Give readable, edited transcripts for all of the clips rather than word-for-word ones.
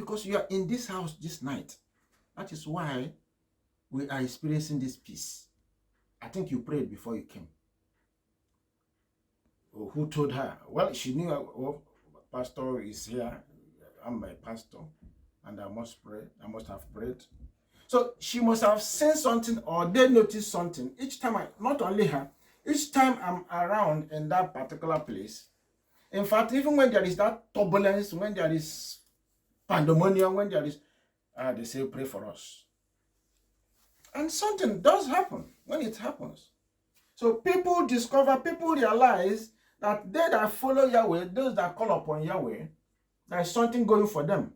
because you are in this house this night. That is why we are experiencing this peace. I think you prayed before you came. Who told her? Well, she knew, oh, pastor is here. I'm my pastor, and I must pray. I must have prayed. So she must have seen something, or they noticed something. Each time, not only her, each time I'm around in that particular place. In fact, even when there is that turbulence, when there is pandemonium, when there is, they say, pray for us. And something does happen when it happens. So people discover, people realize that they that follow Yahweh, those that call upon Yahweh, there is something going for them.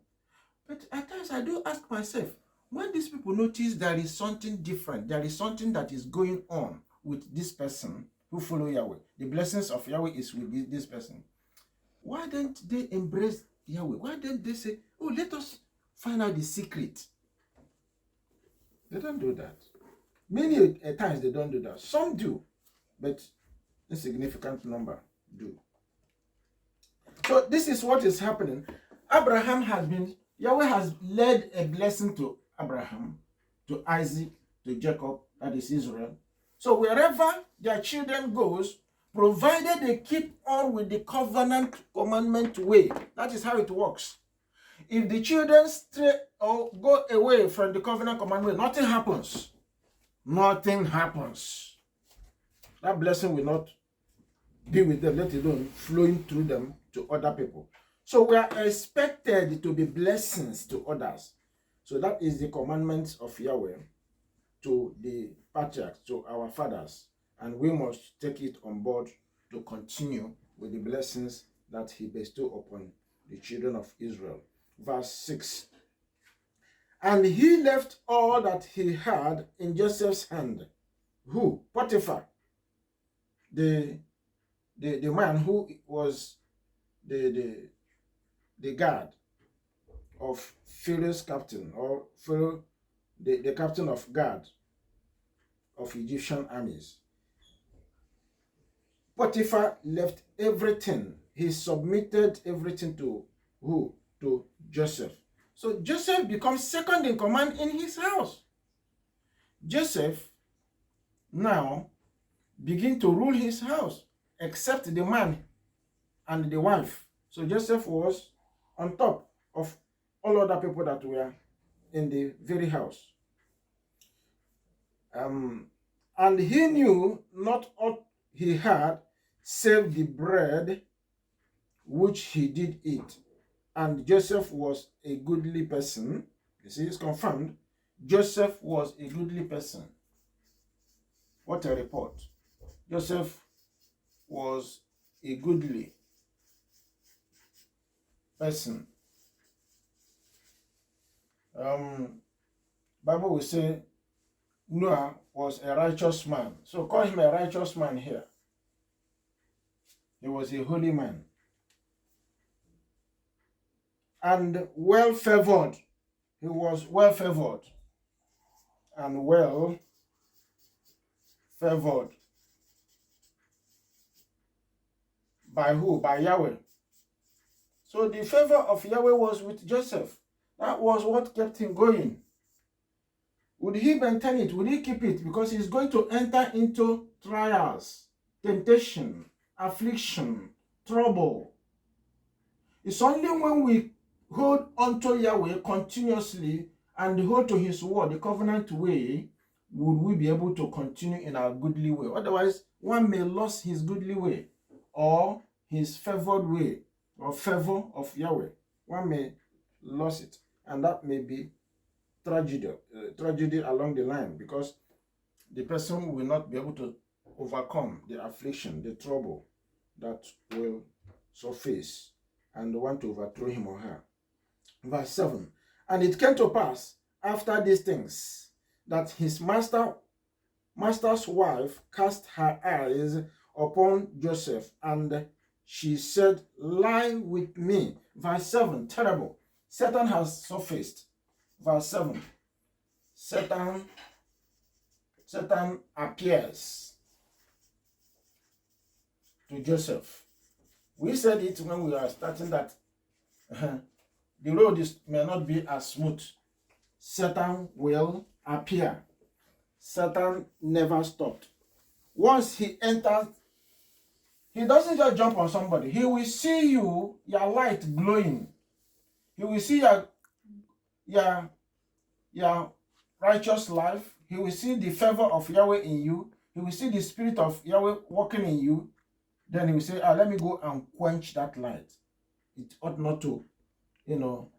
But at times I do ask myself, when these people notice there is something different, there is something that is going on with this person who follow Yahweh, the blessings of Yahweh is with this person, why don't they embrace Yahweh? Why don't they say, oh, let us find out the secret? They don't do that. Many times they don't do that. Some do, but a significant number do. So this is what is happening. Abraham has been, Yahweh has led a blessing to Abraham, to Isaac, to Jacob, that is Israel. So wherever their children goes, provided they keep on with the covenant commandment way, that is how it works. If the children stray or go away from the covenant commandment, nothing happens. Nothing happens. That blessing will not be with them, let alone flowing through them to other people. So we are expected to be blessings to others. So that is the commandments of Yahweh to the patriarchs, to our fathers. And we must take it on board to continue with the blessings that he bestowed upon the children of Israel. Verse 6. And he left all that he had in Joseph's hand. Who? Potiphar, the man who was the guard of Pharaoh's captain, or Pharaoh, the captain of guard of Egyptian armies. Potiphar left everything. He submitted everything to who? To Joseph. So Joseph becomes second in command in his house. Joseph now begin to rule his house, except the man and the wife. So Joseph was on top of all other people that were in the very house. And he knew not what he had save the bread which he did eat. And Joseph was a goodly person. You see, it's confirmed. Joseph was a goodly person. What a report. Joseph was a goodly person. Bible will say Noah was a righteous man. So call him a righteous man here. He was a holy man. And well favored. He was well favored. And well favored. By who? By Yahweh. So the favor of Yahweh was with Joseph. That was what kept him going. Would he maintain it? Would he keep it? Because he's going to enter into trials, temptation, affliction, trouble. It's only when we hold onto Yahweh continuously and hold to his word, the covenant way, would we be able to continue in our goodly way. Otherwise, one may lose his goodly way or his favored way or favor of Yahweh. One may lose it, and that may be tragedy along the line, because the person will not be able to overcome the affliction, the trouble that will surface and want to overthrow him or her. Verse 7. And it came to pass after these things that his master's wife cast her eyes upon Joseph, and she said, lie with me. Verse 7. Terrible. Satan has surfaced. Verse 7. Satan appears to Joseph. We said it when we were starting that the road may not be as smooth, Satan will appear. Satan never stopped. Once he enters, he doesn't just jump on somebody. He will see you, your light glowing. He will see your righteous life. He will see the favor of Yahweh in you. He will see the spirit of Yahweh working in you. Then he will say, let me go and quench that light. It ought not to, it not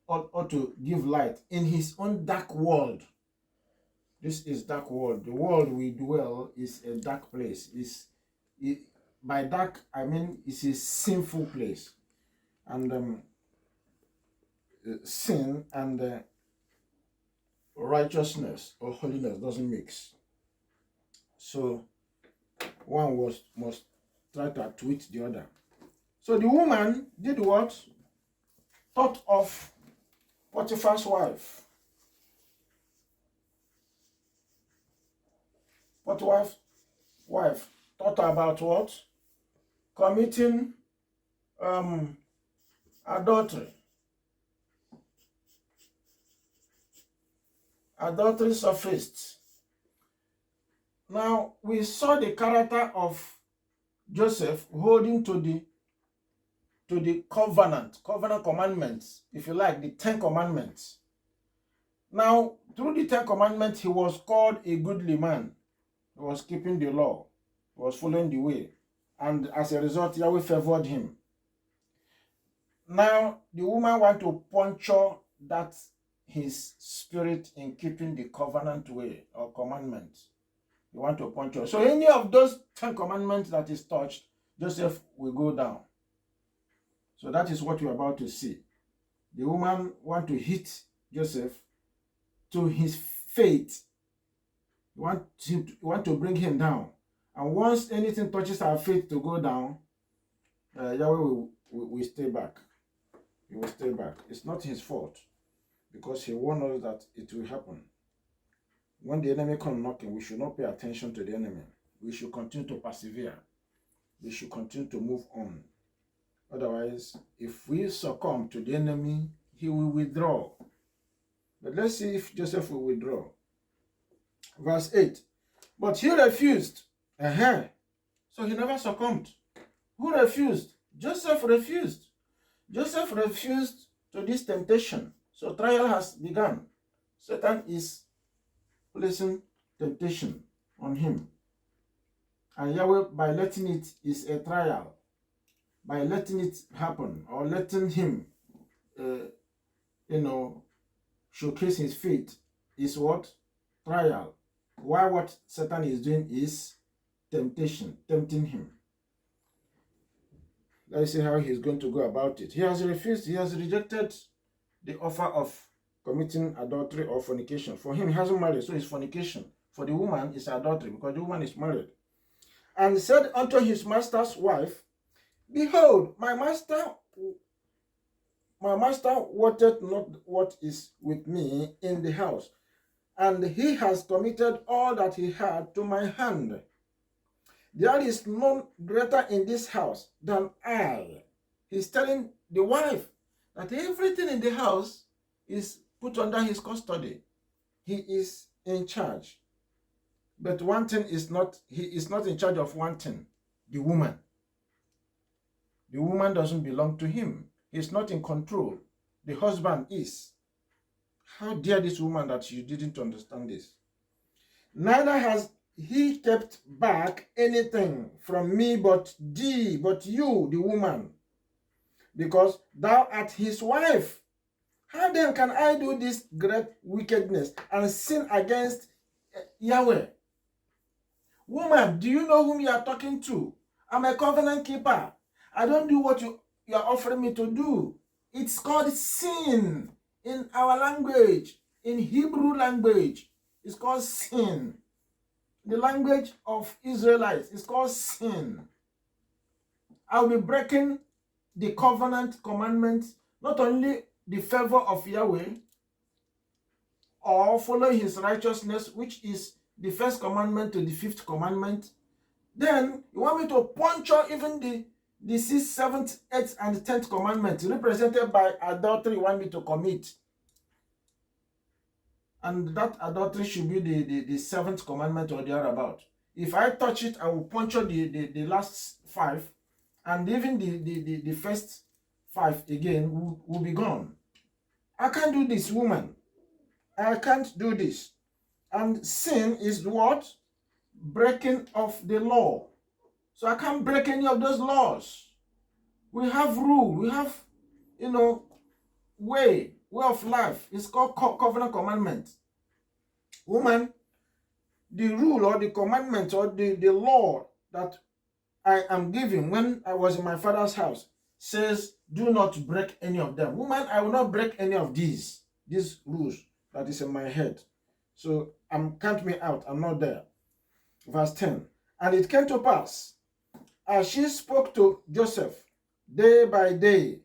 ought to give light in his own dark world. This is dark world. The world we dwell is a dark place. By dark, I mean it's a sinful place. And sin and righteousness or holiness doesn't mix. So one must try to outwit the other. So the woman did what? Thought of Potiphar's wife. Potiphar's wife thought about what? Committing adultery. Adultery surfaced. Now we saw the character of Joseph holding to the covenant commandments, if you like, the 10 commandments. Now, through the 10 commandments, he was called a goodly man. He was keeping the law. He was following the way. And as a result, Yahweh favored him. Now, the woman wants to puncture that his spirit in keeping the covenant way or commandment. You want to puncture. So any of those 10 commandments that is touched, Joseph will go down. So that is what you're about to see. The woman wants to hit Joseph to his fate. You want to bring him down. And once anything touches our faith to go down, Yahweh will stay back. He will stay back. It's not his fault, because he warned us that it will happen. When the enemy comes knocking, we should not pay attention to the enemy. We should continue to persevere. We should continue to move on. Otherwise, if we succumb to the enemy, he will withdraw. But let's see if Joseph will withdraw. Verse 8. But he refused. So he never succumbed. Who refused? Joseph refused. Joseph refused to this temptation. So trial has begun. Satan is placing temptation on him. And Yahweh, by letting it, is a trial. By letting it happen, or letting him, showcase his faith, is what? Trial. Why what Satan is doing is temptation, tempting him. Let's see how he's going to go about it. He has refused, he has rejected the offer of committing adultery or fornication. For him, he hasn't married, so it's fornication. For the woman, it's adultery, because the woman is married. And said unto his master's wife, Behold, my master wotteth not what is with me in the house, and he has committed all that he had to my hand. There is none greater in this house than I. He's telling the wife that everything in the house is put under his custody. He is in charge. But one thing is not, he is not in charge of one thing, the woman. The woman doesn't belong to him. He's not in control. The husband is. How dare this woman that you didn't understand this? Neither has he kept back anything from me but thee, but you, the woman, because thou art his wife. How then can I do this great wickedness and sin against Yahweh? Woman, do you know whom you are talking to? I'm a covenant keeper. I don't do what you are offering me to do. It's called sin in our language, in Hebrew language. It's called sin. The language of Israelites is called sin. I'll be breaking the covenant commandments, not only the favor of Yahweh, or following his righteousness, which is the first commandment to the fifth commandment. Then you want me to puncture even The sixth, seventh, eighth, and 10th commandment, represented by adultery, want me to commit. And that adultery should be the seventh commandment or thereabout. If I touch it, I will puncture the last five, and even the first five again will be gone. I can't do this, woman. I can't do this. And sin is what? Breaking of the law. So I can't break any of those laws. We have rule. We have, way of life. It's called covenant commandment. Woman, the rule or the commandment or the law that I am giving when I was in my father's house says, do not break any of them. Woman, I will not break any of these rules that is in my head. So count me out. I'm not there. Verse 10. And it came to pass, as she spoke to Joseph day by day,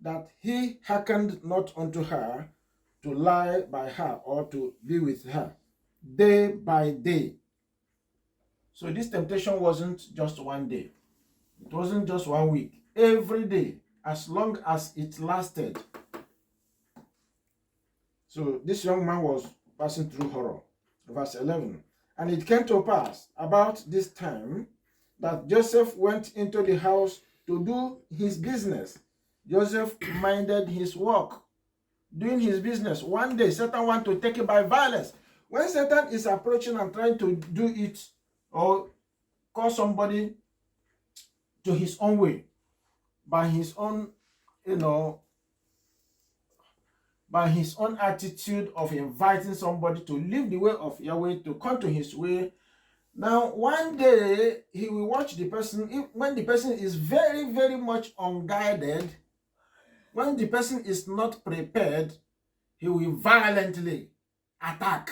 that he hearkened not unto her to lie by her or to be with her, day by day. So this temptation wasn't just one day. It wasn't just 1 week. Every day, as long as it lasted. So this young man was passing through horror. Verse 11. And it came to pass about this time that Joseph went into the house to do his business. Joseph minded his work, doing his business. One day, Satan wanted to take it by violence. When Satan is approaching and trying to do it or call somebody to his own way, by his own, by his own attitude of inviting somebody to leave the way of Yahweh to come to his way. Now, one day, he will watch the person. When the person is very, very much unguided, when the person is not prepared, he will violently attack.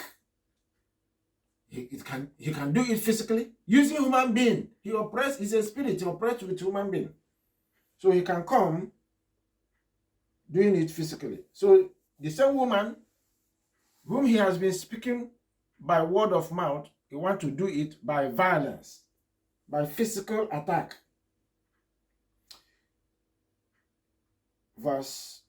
He can do it physically, using human being. He oppresses, he's a spirit, he operates with human being. So he can come doing it physically. So the same woman whom he has been speaking by word of mouth, he wants to do it by violence, by physical attack. Verse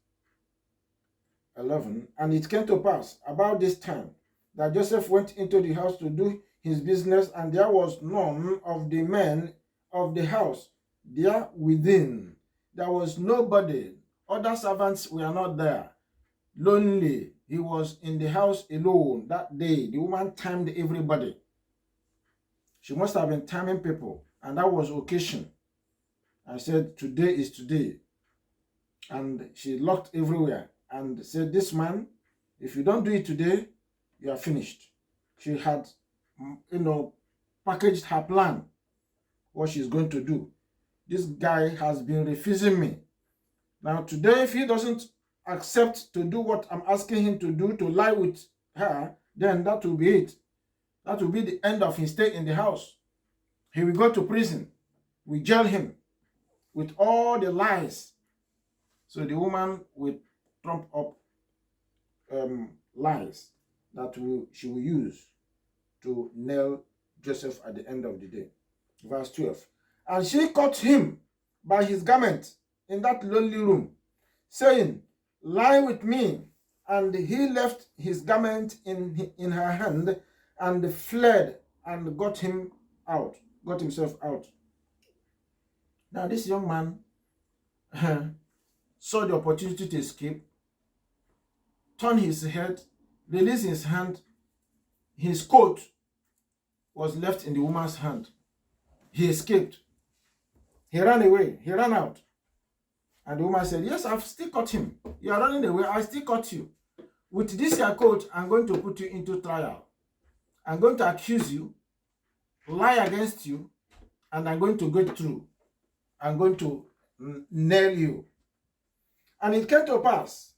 11. And it came to pass about this time that Joseph went into the house to do his business, and there was none of the men of the house there within. There was nobody. Other servants were not there. Lonely. He was in the house alone that day. The woman timed everybody. She must have been timing people, and that was occasion. I said, today is today. And she looked everywhere and said, this man, if you don't do it today, you are finished. She had, packaged her plan, what she's going to do. This guy has been refusing me. Now today, if he doesn't accept to do what I'm asking him to do, to lie with her, then that will be it. That will be the end of his stay in the house. He will go to prison. We jail him with all the lies. So the woman will trump up lies that she will use to nail Joseph at the end of the day. Verse 12. And she caught him by his garment in that lonely room, saying, lie with me. And he left his garment in her hand and fled and got himself out. Now this young man saw the opportunity to escape, turned his head, released his hand. His coat was left in the woman's hand. He escaped. He ran away. He ran out. And the woman said, yes, I've still caught him. You are running away. I still caught you. With this your coat, I'm going to put you into trial. I'm going to accuse you, lie against you, and I'm going to go through. I'm going to nail you. And it came to pass,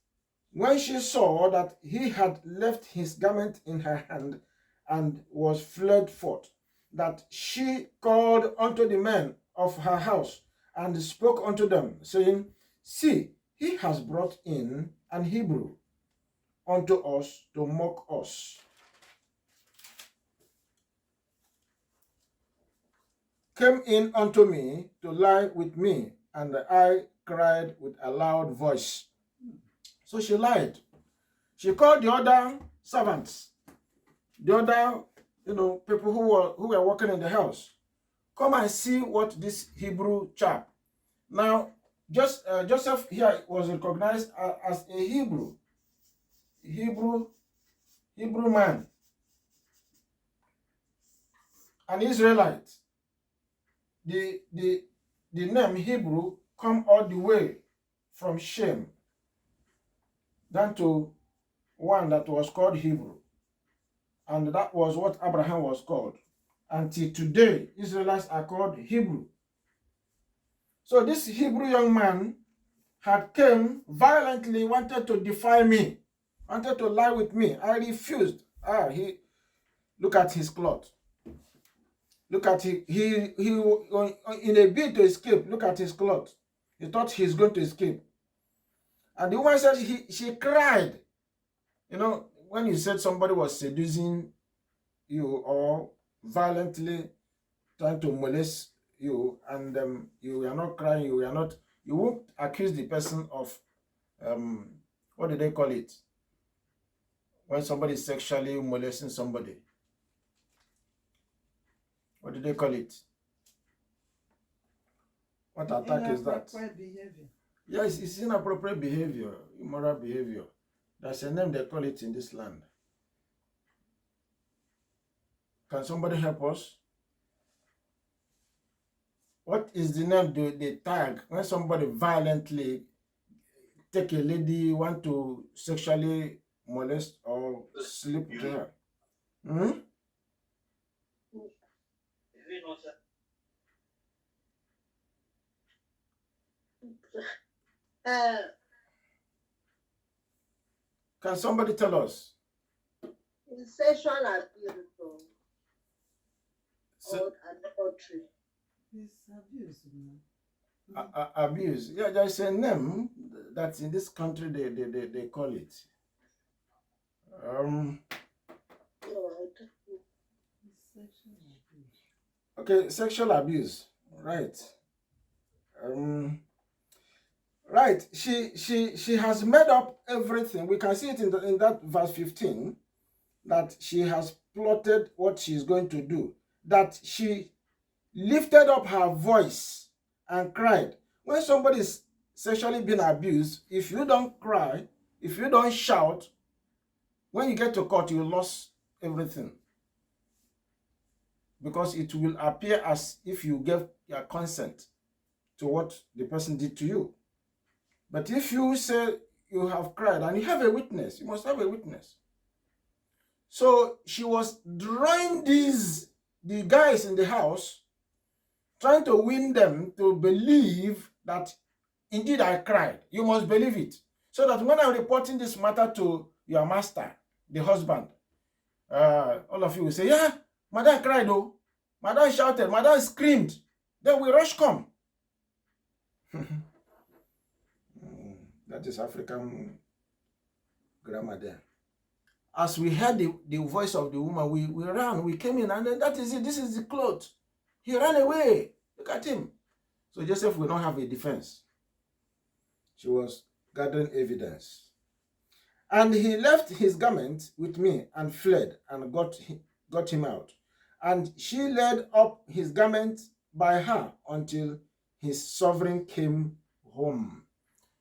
when she saw that he had left his garment in her hand and was fled forth, that she called unto the men of her house and spoke unto them, saying, see, he has brought in an Hebrew unto us to mock us. came in unto me to lie with me, and I cried with a loud voice. So she lied. She called the other servants, the other, people who were working in the house. Come and see what this Hebrew chap. Now, Joseph here was recognized as a Hebrew man, an Israelite. The name Hebrew come all the way from Shem down to one that was called Hebrew. And that was what Abraham was called. Until today, Israelites are called Hebrew. So this Hebrew young man had came violently, wanted to defy me, wanted to lie with me. I refused. Look at his cloth. Look at he in a bid to escape. Look at his cloth. He thought he's going to escape. And the woman said she cried. When you said somebody was seducing you or violently trying to molest you, and you are not crying, you won't accuse the person of what do they call it? When somebody is sexually molesting somebody. What do they call it? What attack is that? Behavior. Yes, it's inappropriate behavior, immoral behavior. That's a name they call it in this land. Can somebody help us? What is the name they tag when somebody violently take a lady, want to sexually molest or sleep with her? Can somebody tell us? Sexual abuse or adultery. It's abuse. Abuse. Yeah, there's a name that's in this country they call it. Okay, sexual abuse. Right. Right. She has made up everything. We can see it in that verse 15 that she has plotted what she's going to do. That she lifted up her voice and cried. When somebody is sexually being abused, if you don't cry, if you don't shout, when you get to court, you lost everything. Because it will appear as if you gave your consent to what the person did to you. But if you say you have cried and you have a witness, you must have a witness. So she was drawing the guys in the house, trying to win them to believe that indeed I cried. You must believe it. So that when I'm reporting this matter to your master, the husband, all of you will say, yeah, Madam cried, oh. Madam shouted, Madam screamed. Then we rush come. That is African grammar there. As we heard the voice of the woman, we ran, we came in, and then that is it. This is the cloth. He ran away. Look at him. So Joseph will not have a defense. She was gathering evidence. And he left his garment with me and fled and got him out. And she led up his garment by her until his sovereign came home.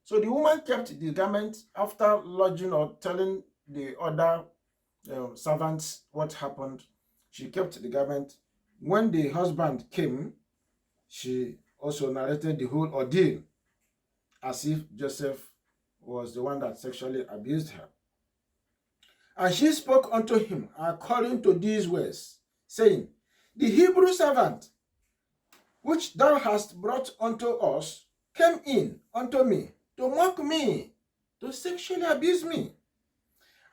So the woman kept the garment after lodging or telling the other servants what happened. She kept the garment. When the husband came, she also narrated the whole ordeal as if Joseph was the one that sexually abused her. And she spoke unto him according to these words, saying, the Hebrew servant which thou hast brought unto us came in unto me to mock me, to sexually abuse me.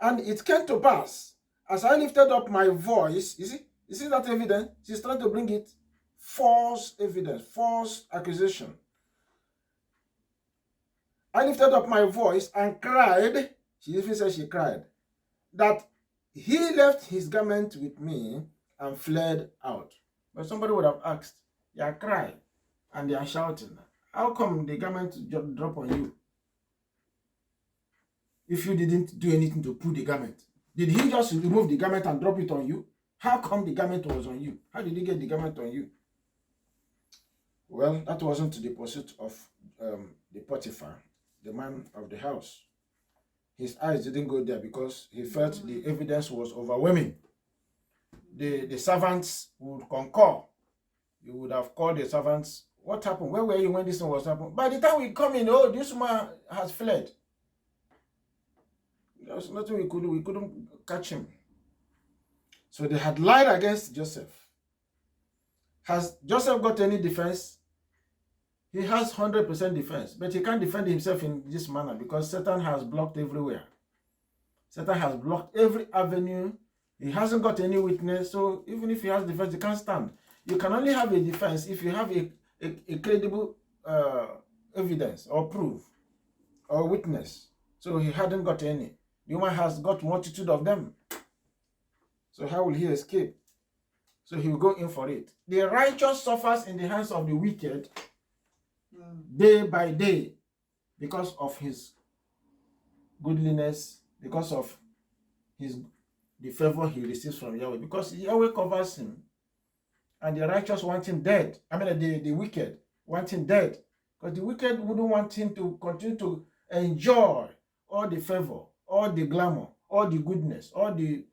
And it came to pass, as I lifted up my voice, you see that evidence? She's trying to bring it, false evidence, false accusation. I lifted up my voice and cried, she even said she cried, that he left his garment with me and fled out. But somebody would have asked, You are crying and they are shouting. How come the garment drop on you? If you didn't do anything to pull the garment, did he just remove the garment and drop it on you? How come the garment was on you? How did he get the garment on you? Well, that wasn't the pursuit of the Potiphar, the man of the house. His eyes didn't go there because he felt the evidence was overwhelming. The servants would concur. You would have called the servants. What happened? Where were you when this thing was happening? By the time we come in, oh, this man has fled. There was nothing we could do. We couldn't catch him. So they had lied against Joseph. Has Joseph got any defense? He has 100% defense, but he can't defend himself in this manner because Satan has blocked everywhere. Satan has blocked every avenue. He hasn't got any witness, so even if he has defense, he can't stand. You can only have a defense if you have a credible evidence or proof or witness. So he hadn't got any. The woman has got multitude of them. So how will he escape? So he will go in for it. The righteous suffers in the hands of the wicked day by day because of his goodliness, because of the favor he receives from Yahweh, because Yahweh covers him, and the righteous want him dead. I mean, the wicked want him dead, because the wicked wouldn't want him to continue to enjoy all the favor, all the glamour, all the goodness, all the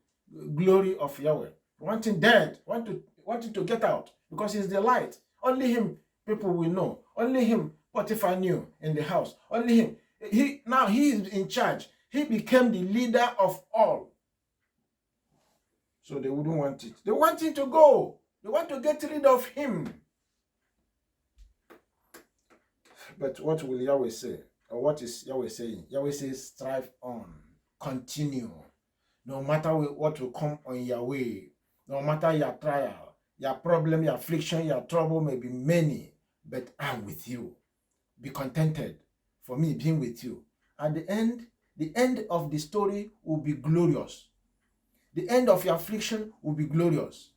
glory of Yahweh. Want him dead, want him to get out, because he's the light. Only him people will know. Only him Potiphar knew in the house. Only him. Now he is in charge. He became the leader of all. So they wouldn't want it. They want him to go. They want to get rid of him. But what will Yahweh say? Or what is Yahweh saying? Yahweh says, strive on. Continue. No matter what will come on your way, no matter your trial, your problem, your affliction, your trouble may be many, but I'm with you. Be contented for me being with you. At the end of the story will be glorious. The end of your affliction will be glorious.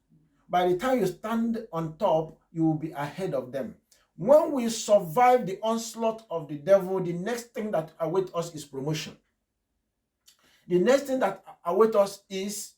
By the time you stand on top, you will be ahead of them. When we survive the onslaught of the devil, the next thing that awaits us is promotion. The next thing that awaits us is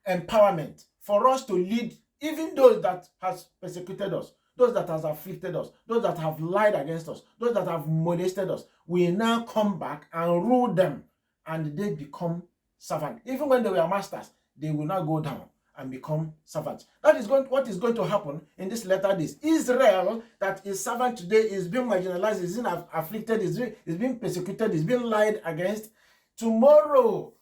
empowerment for us to lead even those that has persecuted us, those that has afflicted us, those that have lied against us, those that have molested us. We now come back and rule them, and they become servants. Even when they were masters, they will now go down and become servants. That is what is going to happen in this latter days. Israel, that is servant today, is being marginalized, is being afflicted, is being persecuted, is being lied against. Tomorrow,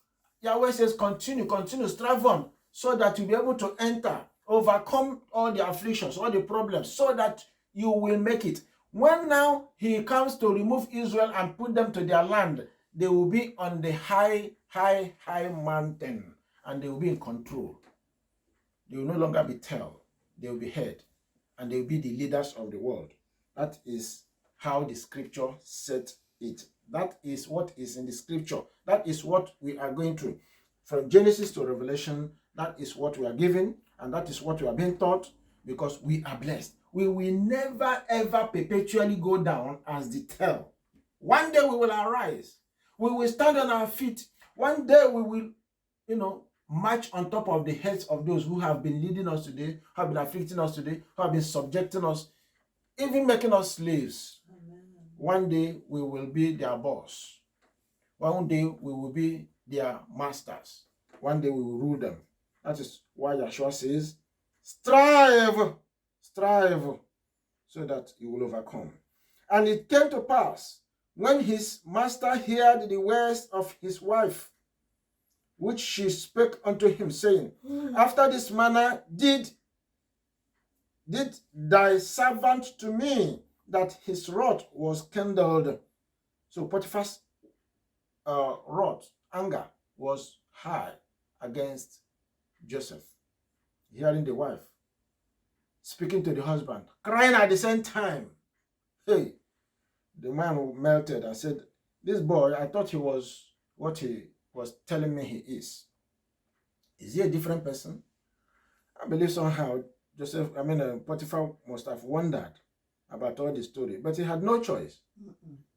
Yahweh says, continue, strive on, so that you'll be able to enter, overcome all the afflictions, all the problems, so that you will make it. When now he comes to remove Israel and put them to their land, they will be on the high mountain, and they will be in control. They will no longer be tail, they will be head, and they will be the leaders of the world. That is how the scripture said it. That is what is in the scripture. That is what we are going through. From Genesis to Revelation, that is what we are given, and that is what we are being taught, because we are blessed. We will never ever perpetually go down as the tail. One day we will arise. We will stand on our feet. One day we will, march on top of the heads of those who have been leading us today, who have been afflicting us today, who have been subjecting us, even making us slaves. Amen. One day we will be their boss. One day we will be their masters. One day we will rule them. That is why Yeshua says, strive, so that you will overcome. And it came to pass, when his master heard the words of his wife, which she spake unto him, saying, after this manner did thy servant to me, that his wrath was kindled. So Potiphar's wrath, anger, was high against Joseph. Hearing the wife speaking to the husband, crying at the same time. Hey, the man melted and said, this boy, I thought he was what he was telling me he is. Is he a different person? I believe somehow Potiphar must have wondered about all the story, but he had no choice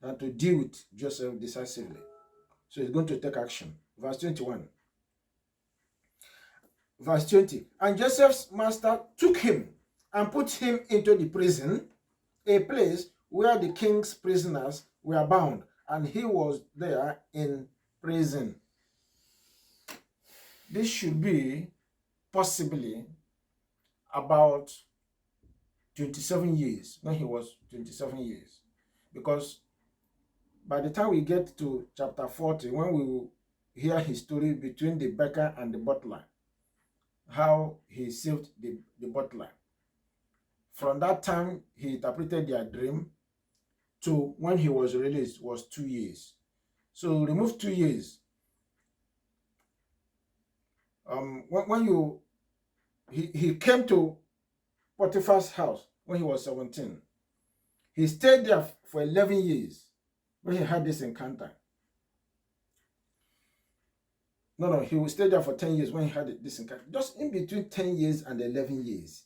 than to deal with Joseph decisively. So he's going to take action. Verse 21. Verse 20. And Joseph's master took him and put him into the prison, a place where the king's prisoners were bound, and he was there in prison. This should be possibly about 27 years, when he was 27 years. Because by the time we get to chapter 40, when we will hear his story between the baker and the butler, how he saved the butler. From that time, he interpreted their dream to when he was released was 2 years. So remove 2 years. He came to Potiphar's house when he was 17. He stayed there for 11 years when he had this encounter. No, he will stay there for 10 years when he had this encounter. Just in between 10 years and 11 years,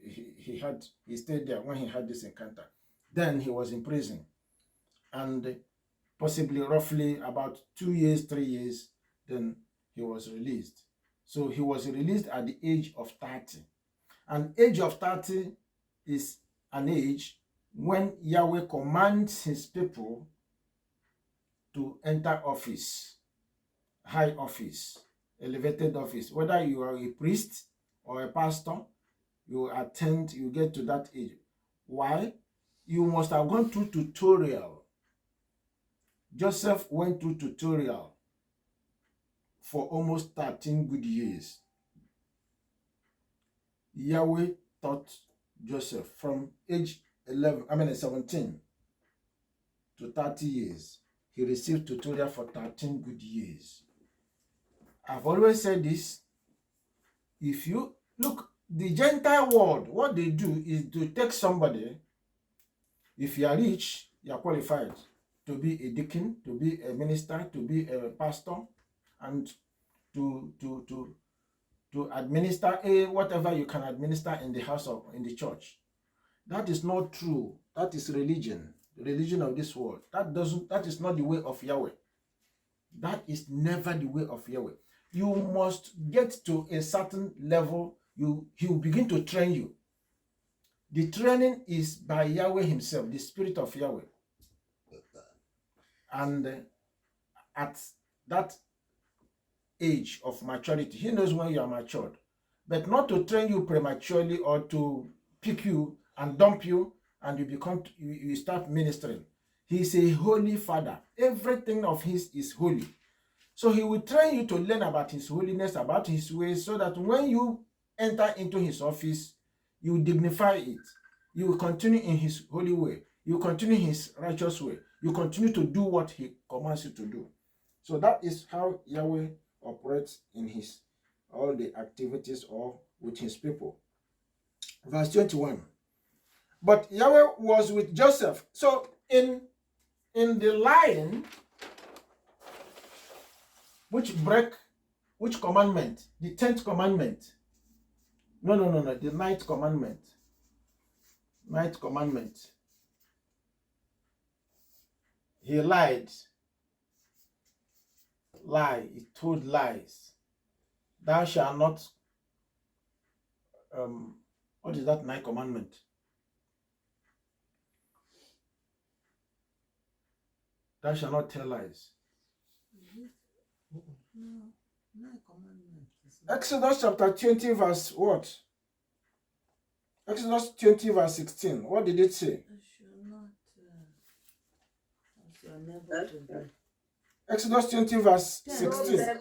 he stayed there when he had this encounter. Then he was in prison. And possibly roughly about 2 years, 3 years, then he was released. So he was released at the age of 30. And age of 30 is an age when Yahweh commands his people to enter office, high office, elevated office. Whether you are a priest or a pastor, you get to that age. Why? You must have gone through tutorial. Joseph went through tutorial for almost 13 good years. Yahweh taught Joseph from age 17 to 30 years. He received tutorial for 13 good years. I've always said this. If you look, the Gentile world, what they do is to take somebody. If you are rich, you are qualified to be a deacon, to be a minister, to be a pastor, and to administer whatever you can administer in the house of in the church. That is not true. That is religion, the religion of this world. That is not the way of Yahweh. That is never the way of Yahweh. You must get to a certain level. He will begin to train you. The training is by Yahweh himself, the spirit of Yahweh. And at that age of maturity, he knows when you are matured, but not to train you prematurely or to pick you and dump you and you start ministering. He is a holy father. Everything of his is holy. So he will train you to learn about his holiness, about his ways, so that when you enter into his office, you dignify it. You will continue in his holy way. You continue his righteous way. You continue to do what he commands you to do. So that is how Yahweh operates in all the activities or with his people. Verse 21. But Yahweh was with Joseph. So in the line which commandment? The 10th commandment. No, the 9th commandment. 9th commandment. He lied. He told lies. Thou shalt not, what is that 9th commandment? Thou shalt not tell lies. No commandment. Exodus chapter 20 verse what? Exodus 20 verse 16. What did it say? Exodus 20 verse 16.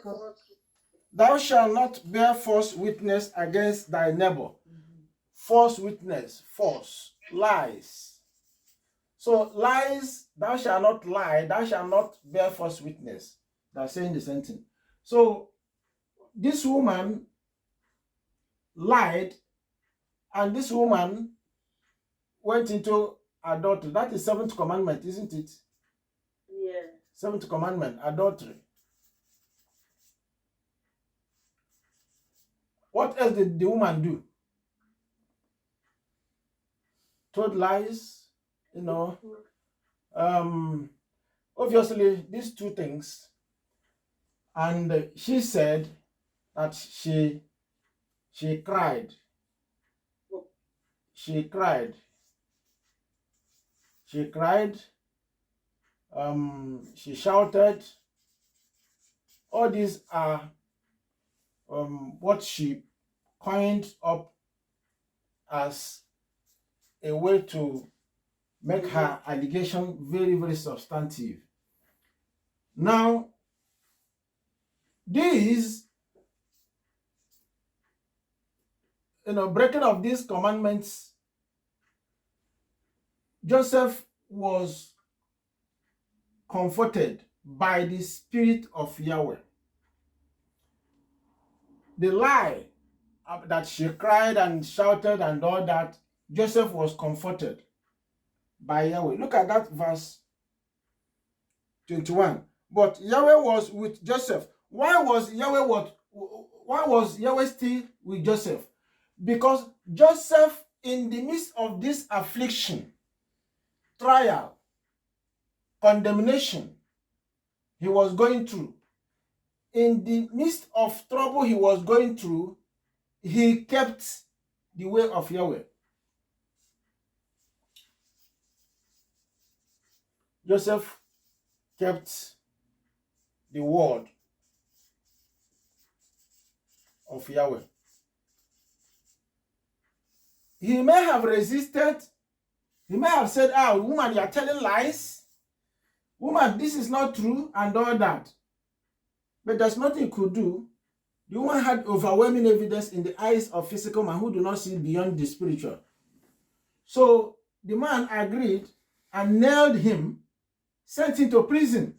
Thou shalt not bear false witness against thy neighbor. False witness, false, lies. So lies, thou shalt not lie, thou shalt not bear false witness. That's saying the same thing. So this woman lied, and this woman went into adultery. That is 7th commandment, isn't it? Yeah. 7th commandment, adultery. What else did the woman do? told lies, obviously these two things. And she said that she cried. She cried. She cried. She shouted. All these are what she coined up as a way to make her allegation very, very substantive. Now, these, breaking of these commandments, Joseph was comforted by the Spirit of Yahweh. The lie that she cried and shouted and all that, Joseph was comforted by Yahweh. Look at that verse 21. But Yahweh was with Joseph. Why was Yahweh still with Joseph? Because Joseph, in the midst of this affliction, trial, condemnation he was going through, in the midst of trouble he was going through, he kept the way of Yahweh. Joseph kept the word of Yahweh. He may have resisted. He may have said, woman, you are telling lies. Woman, this is not true, and all that. But there's nothing he could do. The woman had overwhelming evidence in the eyes of physical man who do not see beyond the spiritual. So the man agreed and nailed him, sent him to prison.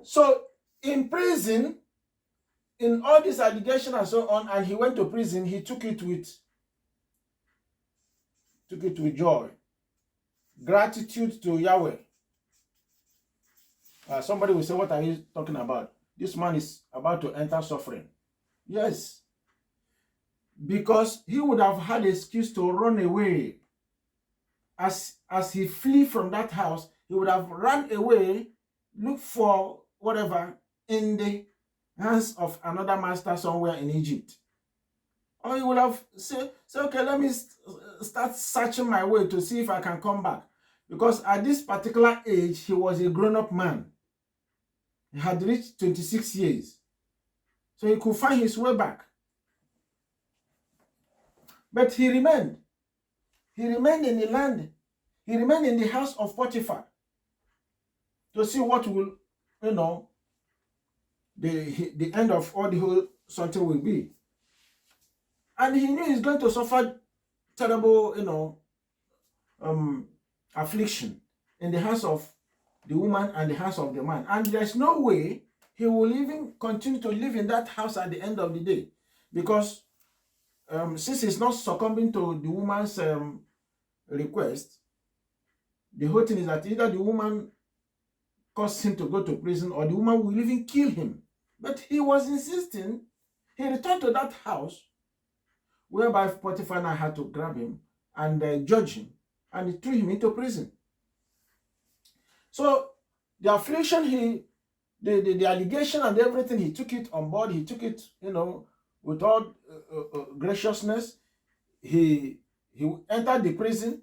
So in prison, in all this allegation and so on, and he went to prison, he took it with joy. Gratitude to Yahweh. Somebody will say, what are you talking about? This man is about to enter suffering. Yes. Because he would have had an excuse to run away. As he flee from that house, he would have run away, look for whatever in the hands of another master somewhere in Egypt. Or he would have said, okay, let me start searching my way to see if I can come back. Because at this particular age, he was a grown-up man. He had reached 26 years. So he could find his way back. But he remained. He remained in the land. He remained in the house of Potiphar to see what will, the end of all the whole something will be. And he knew he's going to suffer terrible, affliction in the hands of the woman and the hands of the man. And there's no way he will even continue to live in that house at the end of the day. Because since he's not succumbing to the woman's request, the whole thing is that either the woman caused him to go to prison or the woman will even kill him. But he was insisting. He returned to that house whereby Potiphar now had to grab him and judge him, and he threw him into prison. So the affliction, the allegation and everything, he took it on board. He took it, with all graciousness. He entered the prison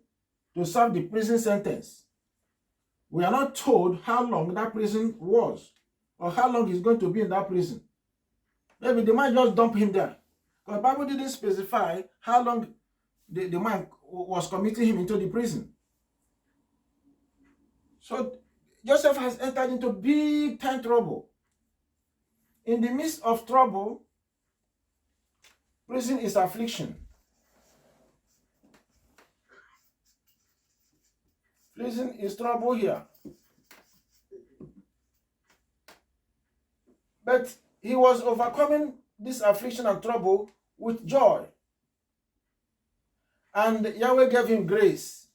to serve the prison sentence. We are not told how long that prison was or how long he's going to be in that prison. Maybe the man just dumped him there. Because the Bible didn't specify how long the man was committing him into the prison. So Joseph has entered into big time trouble. In the midst of trouble, prison is affliction. Prison is trouble here. But he was overcoming this affliction and trouble with joy. And Yahweh gave him grace.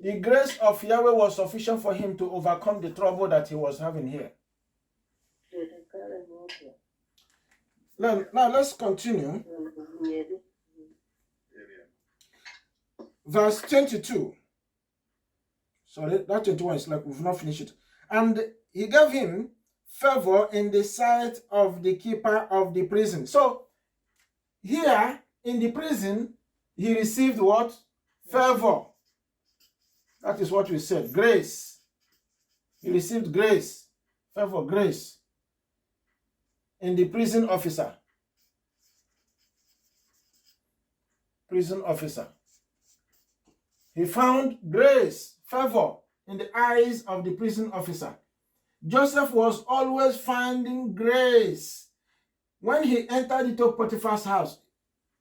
The grace of Yahweh was sufficient for him to overcome the trouble that he was having here. Now let's continue. verse 22. Sorry, that 21 is like we've not finished it. And he gave him favor in the sight of the keeper of the prison. So here in the prison, he received what? Favor. That is what we said. Grace. He received grace. Favor, grace. In the prison officer. Prison officer. He found grace, favor in the eyes of the prison officer. Joseph was always finding grace. When he entered into Potiphar's house,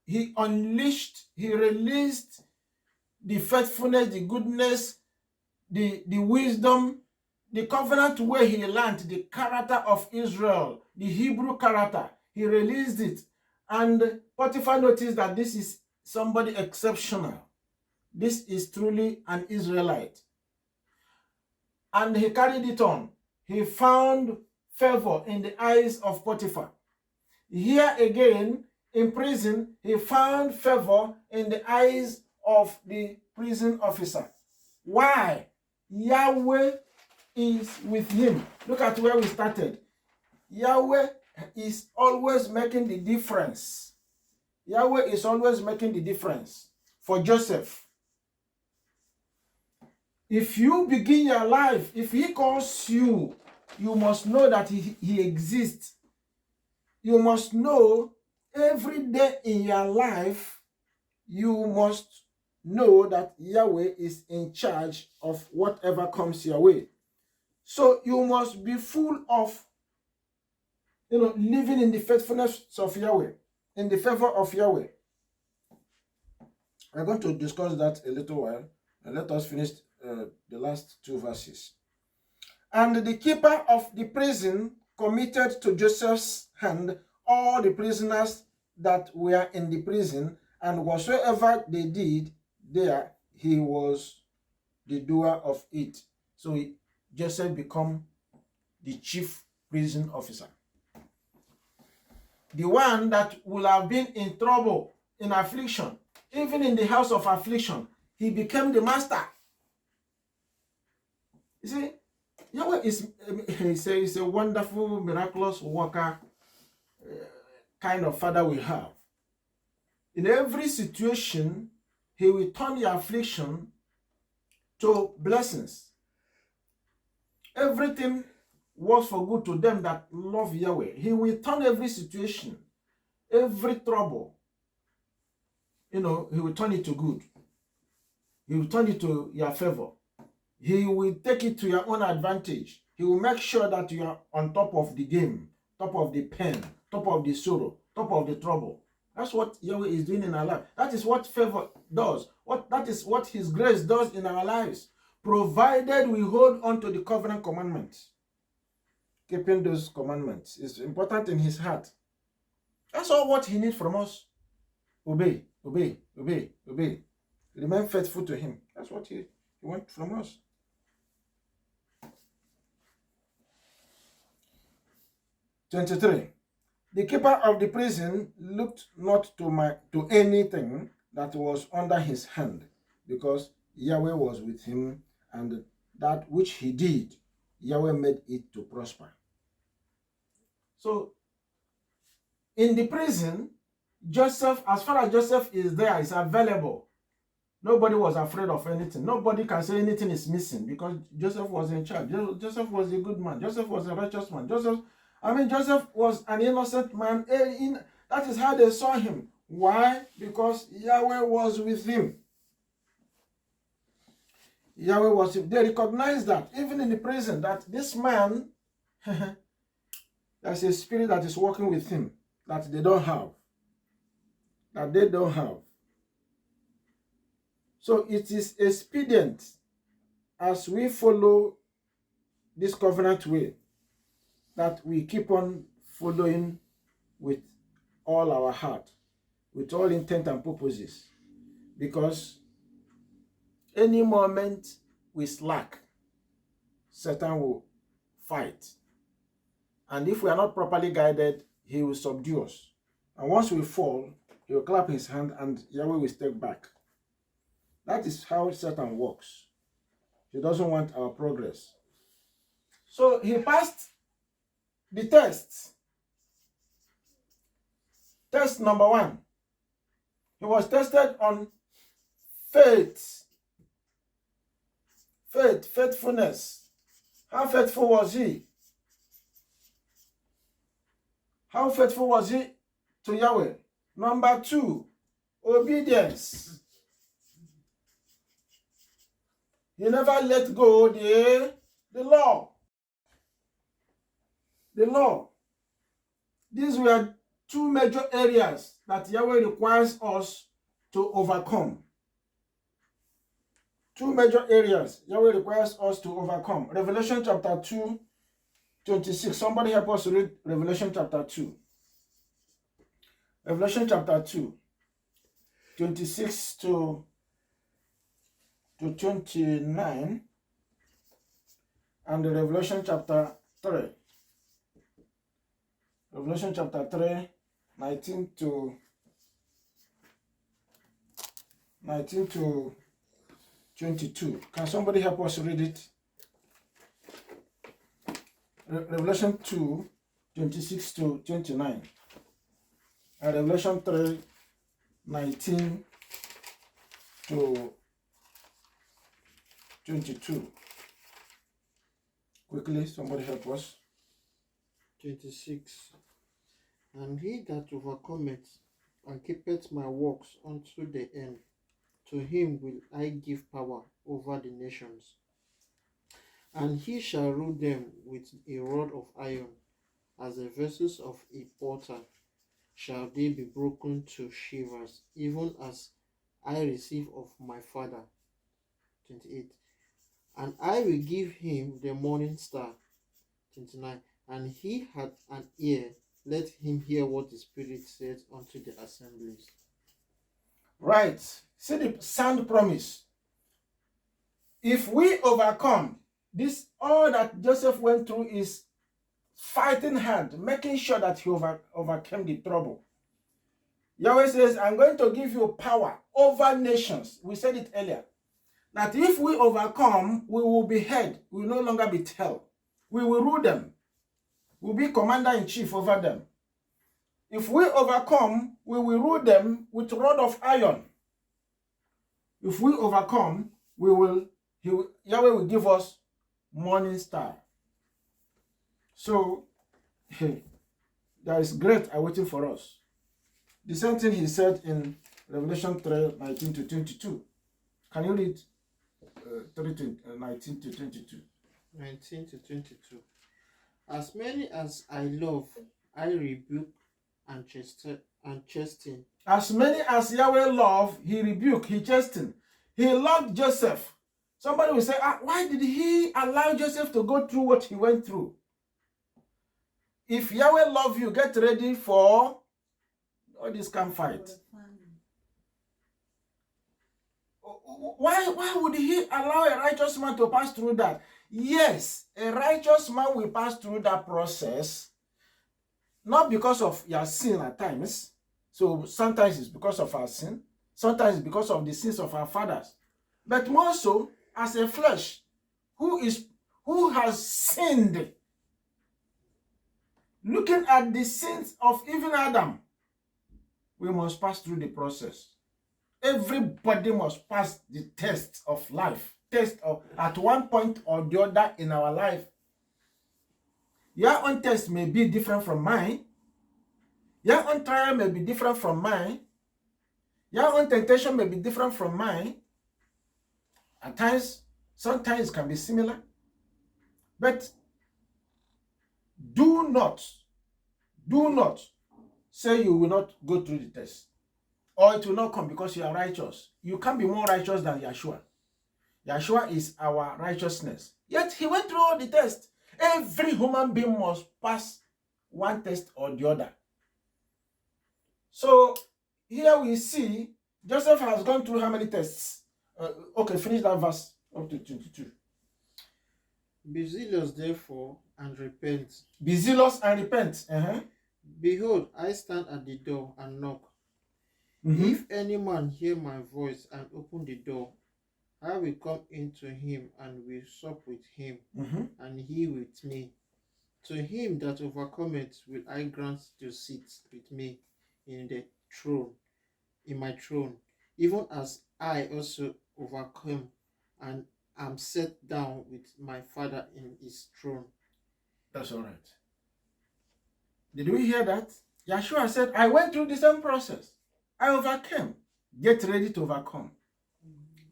he released the faithfulness, the goodness, the wisdom, the covenant way he learned, the character of Israel, the Hebrew character. He released it. And Potiphar noticed that this is somebody exceptional. This is truly an Israelite. And he carried it on. He found favor in the eyes of Potiphar. Here again, in prison, he found favor in the eyes of the prison officer. Why? Yahweh is with him. Look at where we started. Yahweh is always making the difference. Yahweh is always making the difference for Joseph. If you begin your life, if he calls you, you must know that he exists. You must know every day in your life, you must know that Yahweh is in charge of whatever comes your way. So you must be full of, living in the faithfulness of Yahweh, in the favor of Yahweh. We're going to discuss that a little while, and let us finish the last two verses. And the keeper of the prison committed to Joseph's hand all the prisoners that were in the prison, and whatsoever they did there, he was the doer of it. So Joseph became the chief prison officer. The one that will have been in trouble, in affliction, even in the house of affliction, he became the master. You see, Yahweh is a wonderful, miraculous worker, kind of father we have. In every situation, he will turn your affliction to blessings. Everything works for good to them that love Yahweh. He will turn every situation, every trouble, he will turn it to good. He will turn it to your favor. He will take it to your own advantage. He will make sure that you are on top of the game, top of the pain, top of the sorrow, top of the trouble. That's what Yahweh is doing in our life. That is what favor does. That is what his grace does in our lives, provided we hold on to the covenant commandments. Keeping those commandments is important in his heart. That's all what he needs from us. Obey, obey, obey, obey. Remain faithful to him. That's what he wants from us. "23. The keeper of the prison looked not to anything that was under his hand, because Yahweh was with him, and that which he did, Yahweh made it to prosper." So, in the prison, Joseph, as far as Joseph is there, is available. Nobody was afraid of anything. Nobody can say anything is missing, because Joseph was in charge. Joseph was a good man. Joseph was a righteous man. Joseph was an innocent man. That is how they saw him. Why? Because Yahweh was with him. Yahweh was with him. They recognized that, even in the prison, that this man, there's a spirit that is working with him that they don't have. That they don't have. So it is expedient, as we follow this covenant way, that we keep on following with all our heart, with all intent and purposes. Because any moment we slack, Satan will fight. And if we are not properly guided, he will subdue us. And once we fall, he will clap his hand and Yahweh will step back. That is how Satan works. He doesn't want our progress. So he passed the test. Test number 1. He was tested on faith. Faithfulness. How faithful was he? How faithful was he to Yahweh? Number 2, obedience. He never let go the law. The law. These were 2 major areas that Yahweh requires us to overcome. 2 major areas Yahweh requires us to overcome. Revelation chapter 2, 26. Somebody help us read Revelation chapter 2. Revelation chapter 2, 26 to 29. And Revelation chapter 3. Revelation chapter 3, 19 to 22. Can somebody help us read it? Revelation 2, 26 to 29. And Revelation 3, 19 to 22. Quickly, somebody help us. 26. And he that overcometh and keepeth my works unto the end, to him will I give power over the nations. And he shall rule them with a rod of iron, as the vessels of a potter shall they be broken to shivers, even as I receive of my Father. 28. And I will give him the morning star. 29. And he hath an ear, let him hear what the Spirit says unto the assemblies. Right. See the sound promise. If we overcome this, all that Joseph went through is fighting hard, making sure that he overcame the trouble. Yahweh says, I'm going to give you power over nations. We said it earlier. That if we overcome, we will be head. We will no longer be tail. We will rule them. We'll be commander-in-chief over them. If we overcome, we will rule them with rod of iron. If we overcome, Yahweh will give us morning star. So, there is great awaiting for us. The same thing he said in Revelation 3, 19 to 22. Can you read 19 to 22? 19 to 22. As many as I love, I rebuke and chasten. As many as Yahweh love, he rebuked, he chastened. He loved Joseph. Somebody will say, why did he allow Joseph to go through what he went through? If Yahweh love you, get ready for all this can fight. Why would he allow a righteous man to pass through that? Yes, a righteous man will pass through that process, not because of your sin at times. So sometimes it's because of our sin. Sometimes it's because of the sins of our fathers. But more so, as a flesh, who has sinned. Looking at the sins of even Adam, we must pass through the process. Everybody must pass the test of life. Test of at one point or the other in our life. Your own test may be different from mine. Your own trial may be different from mine. Your own temptation may be different from mine. At times, sometimes it can be similar. But do not say you will not go through the test. Or it will not come because you are righteous. You can't be more righteous than Yeshua. Yeshua is our righteousness. Yet he went through all the tests. Every human being must pass one test or the other. So here we see Joseph has gone through how many tests? Okay, finish that verse up to 22. Be zealous therefore and repent. Be zealous and repent. Behold, I stand at the door and knock. Mhm. If any man hear my voice and open the door, I will come into him and will sup with him, Mhm. and he with me. To him that overcometh will I grant to sit with me in the throne, in my throne, even as I also overcome and am set down with my Father in his throne. That's all right. Did we hear that? Yeshua said, I went through the same process. I overcame. Get ready to overcome.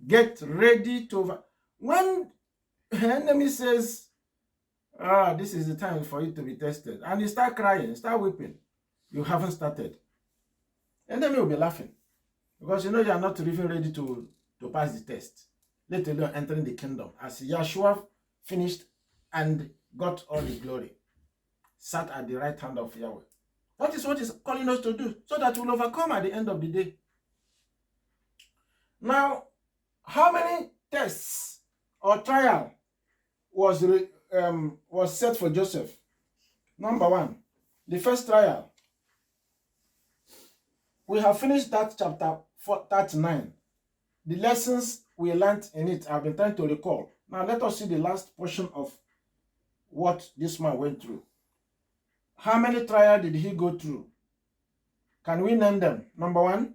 Get ready to over. When the enemy says, this is the time for you to be tested, and you start crying, start weeping, you haven't started. The enemy will be laughing because you know you are not even ready to pass the test, let alone entering the kingdom. As Yeshua finished and got all the glory, sat at the right hand of Yahweh. That is what he's calling us to do, so that we'll overcome at the end of the day. Now, how many tests or trial was set for Joseph? Number one, the first trial. We have finished that chapter 39. The lessons we learned in it, I've been trying to recall. Now let us see the last portion of what this man went through. How many trials did he go through? Can we name them? Number one?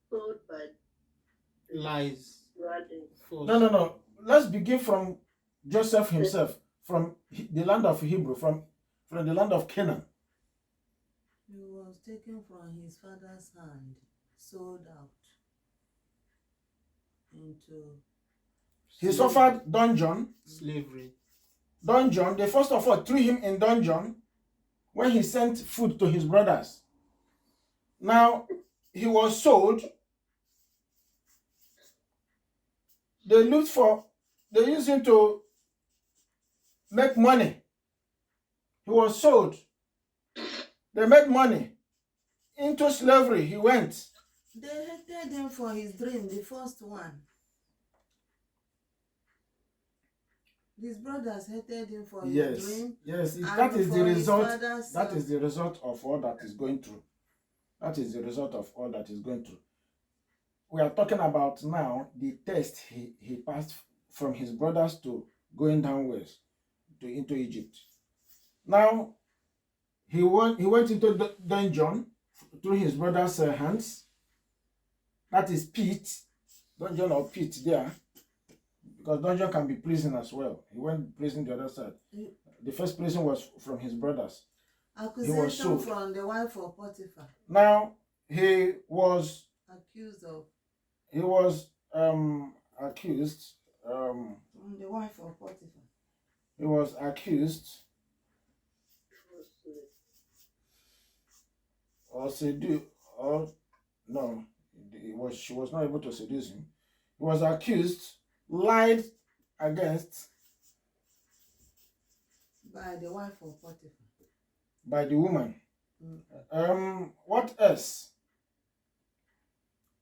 Told by Lies. brothers. False. No. Let's begin from Joseph himself, from the land of Hebrew, from the land of Canaan. He was taken from his father's hand, sold out into He suffered dungeon. Slavery. They first of all threw him in dungeon when he sent food to his brothers. Now, he was sold. They used him to make money. He was sold. They made money. Into slavery he went. They hated him for his dream, the first one. His brothers hated him for his dream. Yes, and that is the for his result. father's That son. is the result of all that is going through. That is the result of all that is going through. We are talking about now the test he passed from his brothers to going downwards into Egypt. Now he went into the dungeon through his brother's hands. That is pit, dungeon or pit there, because dungeon can be prison as well. He went prison the other side. The first prison was from his brothers. Accusation sold. from the wife of Potiphar. Now he was Accused of accused. from the wife of Potiphar. He was accused or seduced, or no, she was not able to seduce him. He was accused, lied against By the wife of Potiphar. by the woman. What else?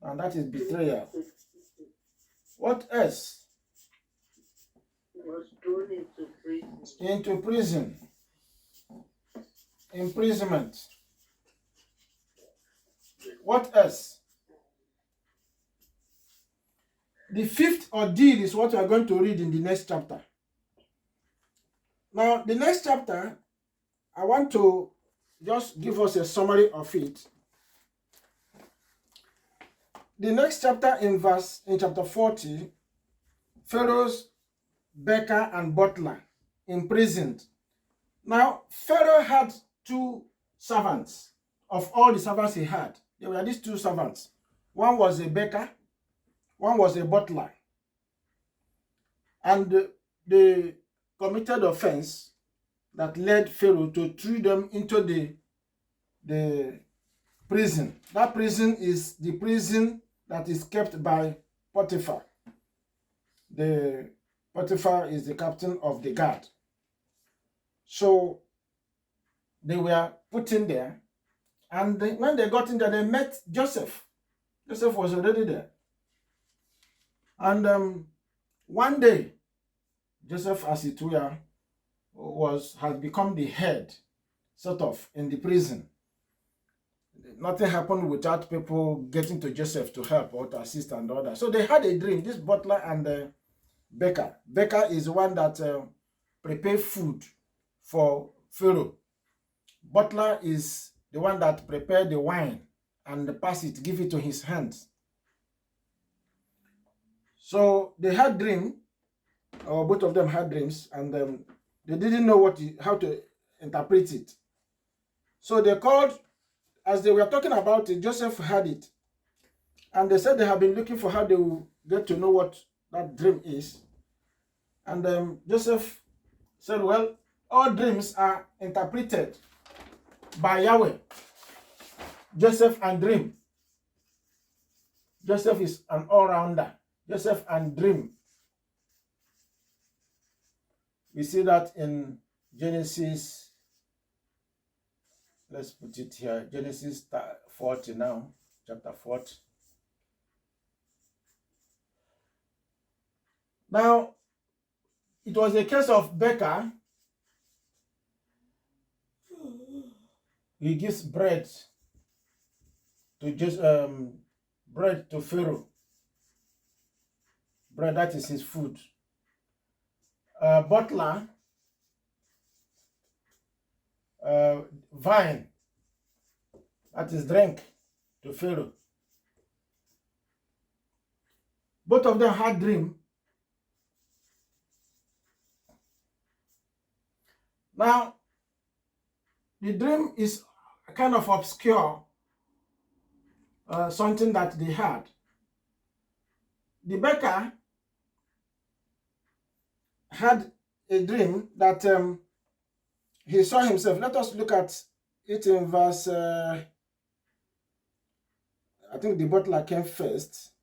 And that is betrayal. What else? Was thrown into prison. Into prison. Imprisonment. What else? The fifth ordeal is what we are going to read in the next chapter. Now, the next chapter, I want to just give us a summary of it. The next chapter in chapter 40, Pharaoh's baker and butler imprisoned. Now, Pharaoh had two servants. Of all the servants he had, there were these two servants. One was a baker, one was a butler. And they committed offense that led Pharaoh to throw them into the prison. That prison is the prison that is kept by Potiphar. The Potiphar is the captain of the guard. So they were put in there, and when they got in there, they met Joseph. Joseph was already there. And one day, Joseph, as it were, has become the head, sort of, in the prison. Nothing happened without people getting to Joseph to help or to assist and all that. So they had a dream, this butler and baker. Baker is one that prepare food for Pharaoh. Butler is the one that prepared the wine and pass it, give it to his hands. So they had dream, or both of them had dreams, and they didn't know how to interpret it. So they called, as they were talking about it, Joseph had it. And they said they have been looking for how they will get to know what that dream is. And Joseph said, well, all dreams are interpreted by Yahweh. Joseph and dream. Joseph is an all-rounder. Joseph and dream. We see that in Genesis. Let's put it here. Genesis 40 now. Chapter 40. Now, it was a case of baker. He gives bread to bread to Pharaoh. Bread, that is his food. Butler, wine, that is drink to Pharaoh. Both of them had dream. Now, the dream is kind of obscure, something that they had. The baker had a dream that he saw himself. Let us look at it in verse, I think the butler came first.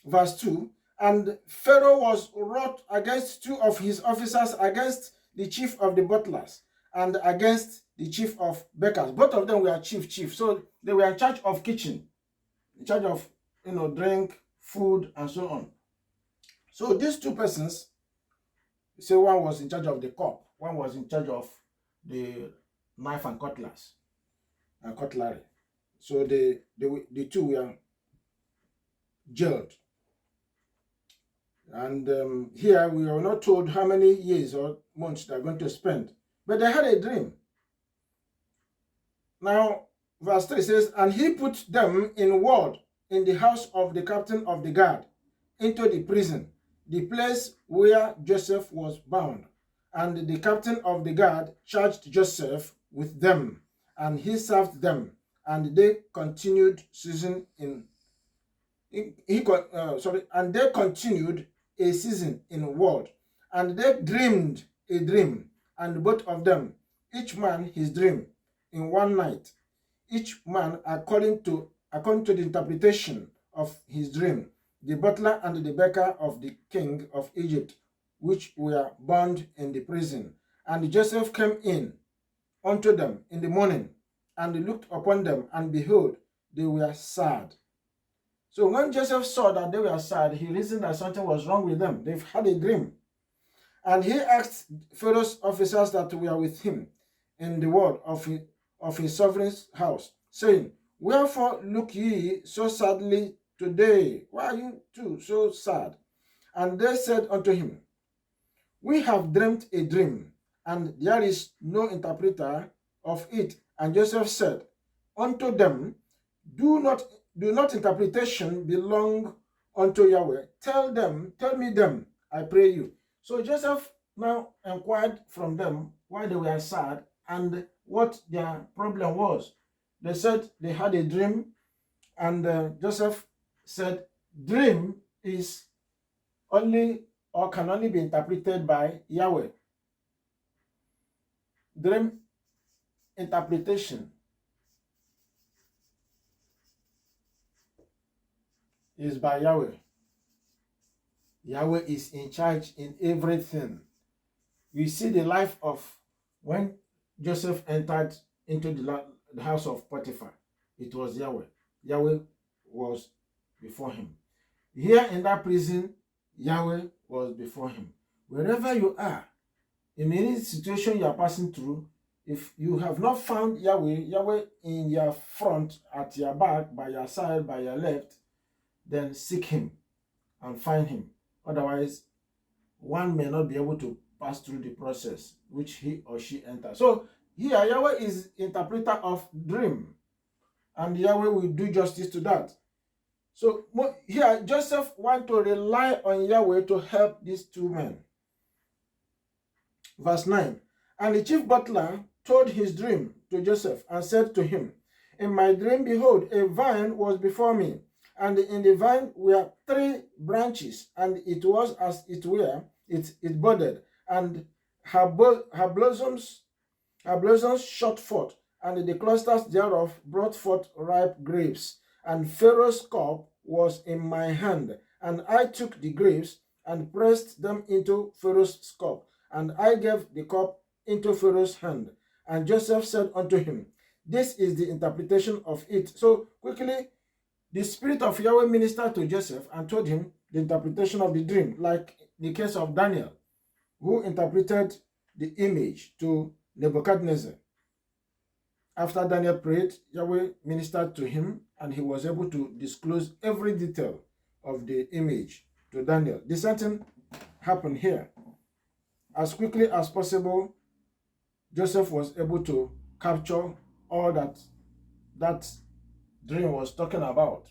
Verse 2. And Pharaoh was wroth against two of his officers, against the chief of the butlers, and against the chief of bakers. Both of them were chief. So they were in charge of kitchen, in charge of, drink, food, and so on. So these two persons, so one was in charge of the cup, one was in charge of the knife and cutlass and cutlery. So the two were jailed. And here we are not told how many years or months they're going to spend. But they had a dream. Now, verse 3 says, and he put them in ward in the house of the captain of the guard, into the prison, the place where Joseph was bound. And the captain of the guard charged Joseph with them, and he served them, and they continued season and they continued a season in ward, and they dreamed a dream, and both of them, each man his dream, in one night, each man according to the interpretation of his dream, the butler and the baker of the king of Egypt, which were bound in the prison. And Joseph came in unto them in the morning, and looked upon them, and behold, they were sad. So when Joseph saw that they were sad, he reasoned that something was wrong with them. They've had a dream. And he asked Pharaoh's officers that were with him in the ward of his sovereign's house, saying, wherefore look ye so sadly today? Why are you too so sad? And they said unto him, we have dreamt a dream, and there is no interpreter of it. And Joseph said unto them, do not interpretation belong unto Yahweh? Tell me them, I pray you. So Joseph now inquired from them why they were sad and what their problem was. They said they had a dream, and Joseph said, dream is only or can only be interpreted by Yahweh. Dream interpretation is by Yahweh. Yahweh is in charge in everything. You see the life of when Joseph entered into the house of Potiphar. It was Yahweh. Yahweh was before him. Here in that prison, Yahweh was before him. Wherever you are, in any situation you are passing through, If you have not found Yahweh, Yahweh in your front, at your back, by your side, by your left, then seek him and find him. Otherwise, one may not be able to pass through the process which he or she enters. So here, Yahweh is interpreter of dream, and Yahweh will do justice to that. So here, Joseph wants to rely on Yahweh to help these two men. Verse 9, and the chief butler told his dream to Joseph and said to him, in my dream, behold, a vine was before me, and in the vine were 3 branches, and it was as it were, it budded, and her blossoms shot forth, and the clusters thereof brought forth ripe grapes. And Pharaoh's cup was in my hand, and I took the grapes and pressed them into Pharaoh's cup, and I gave the cup into Pharaoh's hand. And Joseph said unto him, this is the interpretation of it. So quickly, the spirit of Yahweh ministered to Joseph and told him the interpretation of the dream, like the case of Daniel, who interpreted the image to Nebuchadnezzar. After Daniel prayed, Yahweh ministered to him, and he was able to disclose every detail of the image to Daniel. The same thing happened here. As quickly as possible, Joseph was able to capture all that dream was talking about.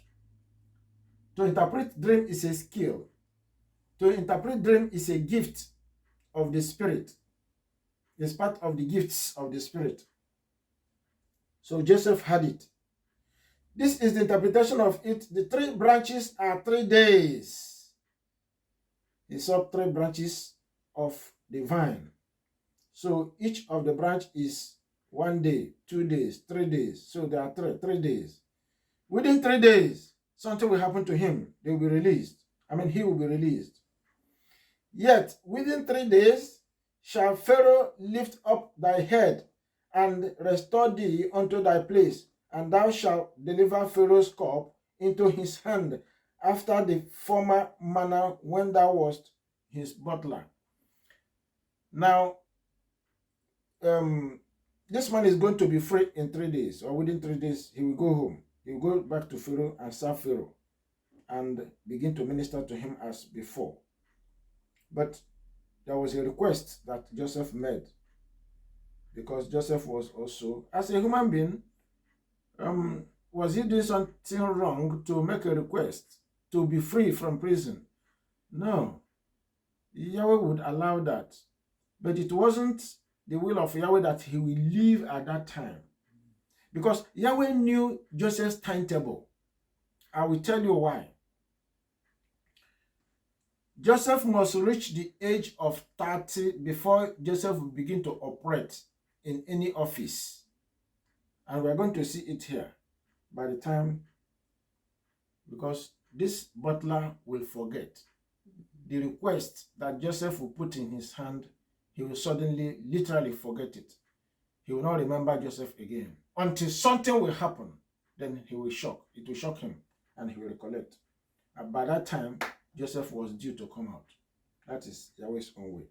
To interpret dream is a skill. To interpret dream is a gift of the Spirit. It's part of the gifts of the Spirit. So Joseph had it. This is the interpretation of it. The 3 branches are 3 days. He saw 3 branches of the vine. So each of the branch is 1 day, 2 days, 3 days. So there are 3 days. Within 3 days, something will happen to him. They will be released. He will be released. Yet within 3 days shall Pharaoh lift up thy head and restore thee unto thy place, and thou shalt deliver Pharaoh's cup into his hand after the former manner when thou wast his butler. Now, this man is going to be free in 3 days, or within 3 days, he will go home. He will go back to Pharaoh and serve Pharaoh and begin to minister to him as before. But there was a request that Joseph made, because Joseph was also, as a human being, was he doing something wrong to make a request to be free from prison? No. Yahweh would allow that. But it wasn't the will of Yahweh that he will leave at that time. Because Yahweh knew Joseph's timetable. I will tell you why. Joseph must reach the age of 30 before Joseph will begin to operate in any office. And we're going to see it here by the time, because this butler will forget. The request that Joseph will put in his hand, he will suddenly, literally forget it. He will not remember Joseph again. Until something will happen, then he will shock. It will shock him, and he will recollect. And by that time, Joseph was due to come out. That is Yahweh's own way.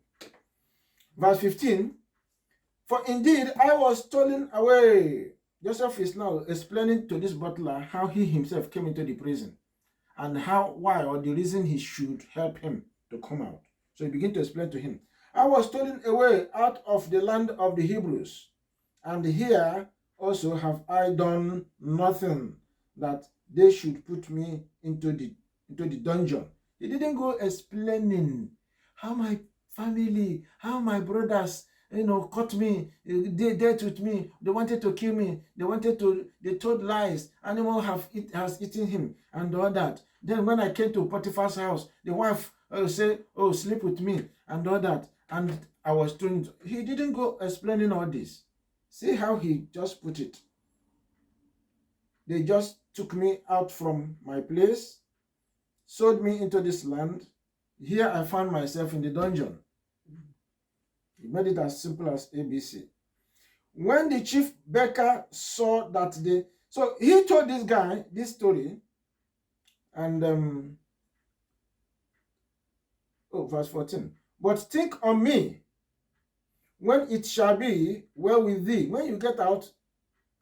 Verse 15, for indeed I was stolen away. Joseph is now explaining to this butler how he himself came into the prison, and why, or the reason he should help him to come out. So he began to explain to him, I was stolen away out of the land of the Hebrews, and here also have I done nothing that they should put me into the dungeon. He didn't go explaining how my family, how my brothers, caught me, they dealt with me, they wanted to kill me, they told lies, animal has eaten him, and all that. Then when I came to Potiphar's house, the wife said, oh, sleep with me, and all that, and I was told. He didn't go explaining all this. See how he just put it. They just took me out from my place, sold me into this land. Here I found myself in the dungeon. He made it as simple as ABC. When the chief baker saw that so he told this guy this story, and verse 14. But think on me when it shall be well with thee, when you get out,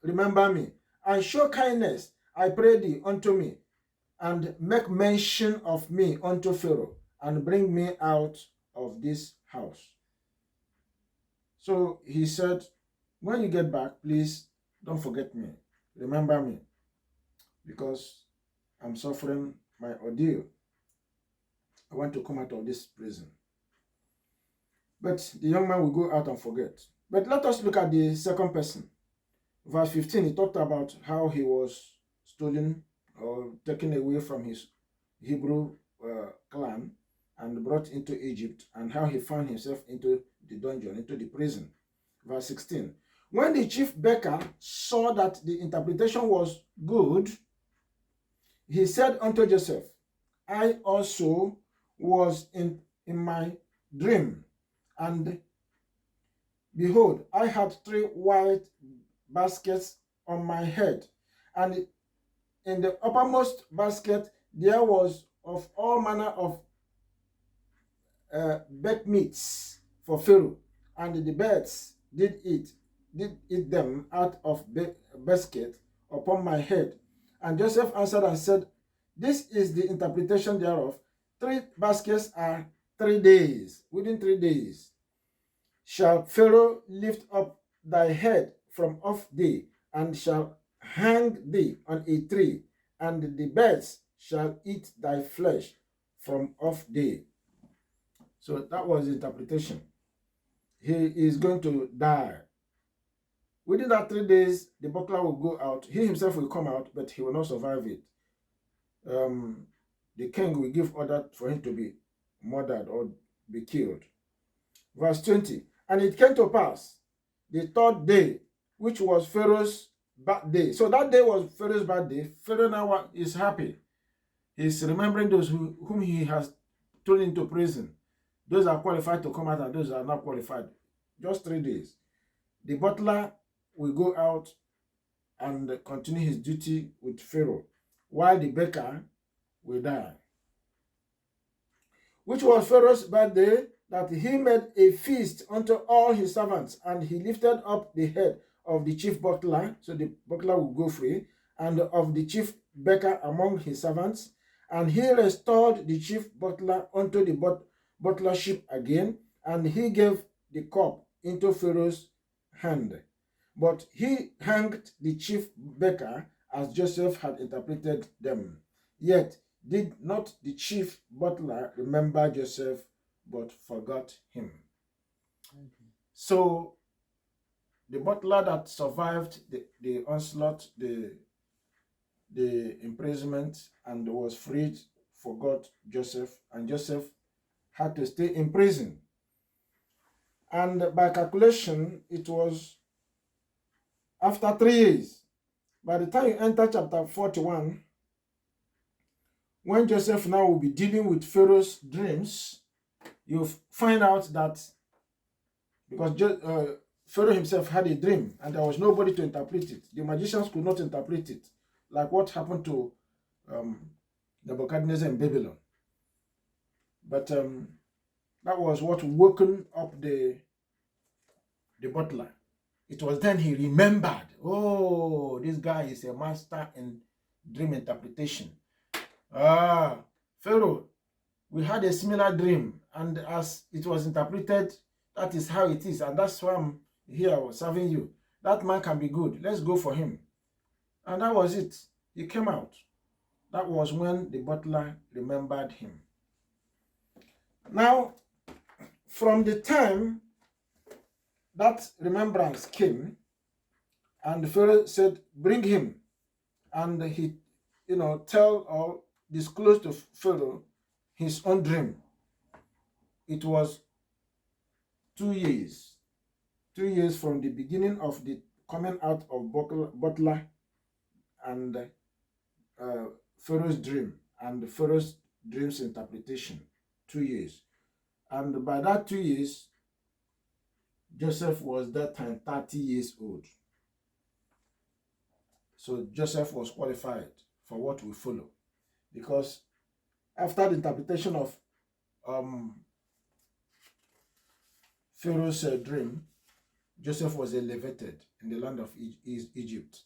remember me, and show kindness, I pray thee, unto me, and make mention of me unto Pharaoh, and bring me out of this house. So he said, when you get back, please don't forget me. Remember me, because I'm suffering my ordeal. I want to come out of this prison. But the young man will go out and forget. But let us look at the second person. Verse 15, he talked about how he was stolen or taken away from his Hebrew clan and brought into Egypt, and how he found himself into the dungeon, into the prison. Verse 16, when the chief baker saw that the interpretation was good, he said unto Joseph, I also was in my dream, and behold, I had 3 white baskets on my head, and in the uppermost basket there was of all manner of baked meats for Pharaoh, and the birds did eat them out of basket upon my head. And Joseph answered and said, this is the interpretation thereof. 3 baskets are 3 days. Within 3 days shall Pharaoh lift up thy head from off thee, and shall hang thee on a tree, and the birds shall eat thy flesh from off thee. So that was the interpretation. He is going to die. Within that 3 days, the buckler will go out. He himself will come out, but he will not survive it. The king will give order for him to be murdered or be killed. Verse 20, and it came to pass the 3rd day, which was Pharaoh's bad day. So that day was Pharaoh's bad day. Pharaoh now is happy. He's remembering those whom he has thrown into prison. Those are qualified to come out and those are not qualified. Just 3 days. The butler will go out and continue his duty with Pharaoh, while the baker will die. Which was Pharaoh's bad day, that he made a feast unto all his servants, and he lifted up the head of the chief butler, so the butler will go free, and of the chief baker among his servants, and he restored the chief butler unto the butlership again, and he gave the cup into Pharaoh's hand. But he hanged the chief baker as Joseph had interpreted them. Yet did not the chief butler remember Joseph, but forgot him. So the butler that survived the onslaught, the imprisonment, and was freed, forgot Joseph, and Joseph had to stay in prison. And by calculation, it was after 3 years. By the time you enter chapter 41, when Joseph now will be dealing with Pharaoh's dreams, you find out that because Pharaoh himself had a dream and there was nobody to interpret it. The magicians could not interpret it, like what happened to Nebuchadnezzar in Babylon. But that was what woken up the butler. It was then he remembered, oh, this guy is a master in dream interpretation. Pharaoh, we had a similar dream, and as it was interpreted, that is how it is, and that's why I'm here serving you. That man can be good. Let's go for him. And that was it. He came out. That was when the butler remembered him. Now, from the time that remembrance came, and the Pharaoh said, bring him, and he, tell or disclose to Pharaoh his own dream. It was 2 years. 2 years from the beginning of the coming out of butler and Pharaoh's dream and Pharaoh's dream's interpretation. 2 years. And by that 2 years, Joseph was that time 30 years old. So Joseph was qualified for what will follow. Because after the interpretation of Pharaoh's dream, Joseph was elevated in the land of Egypt.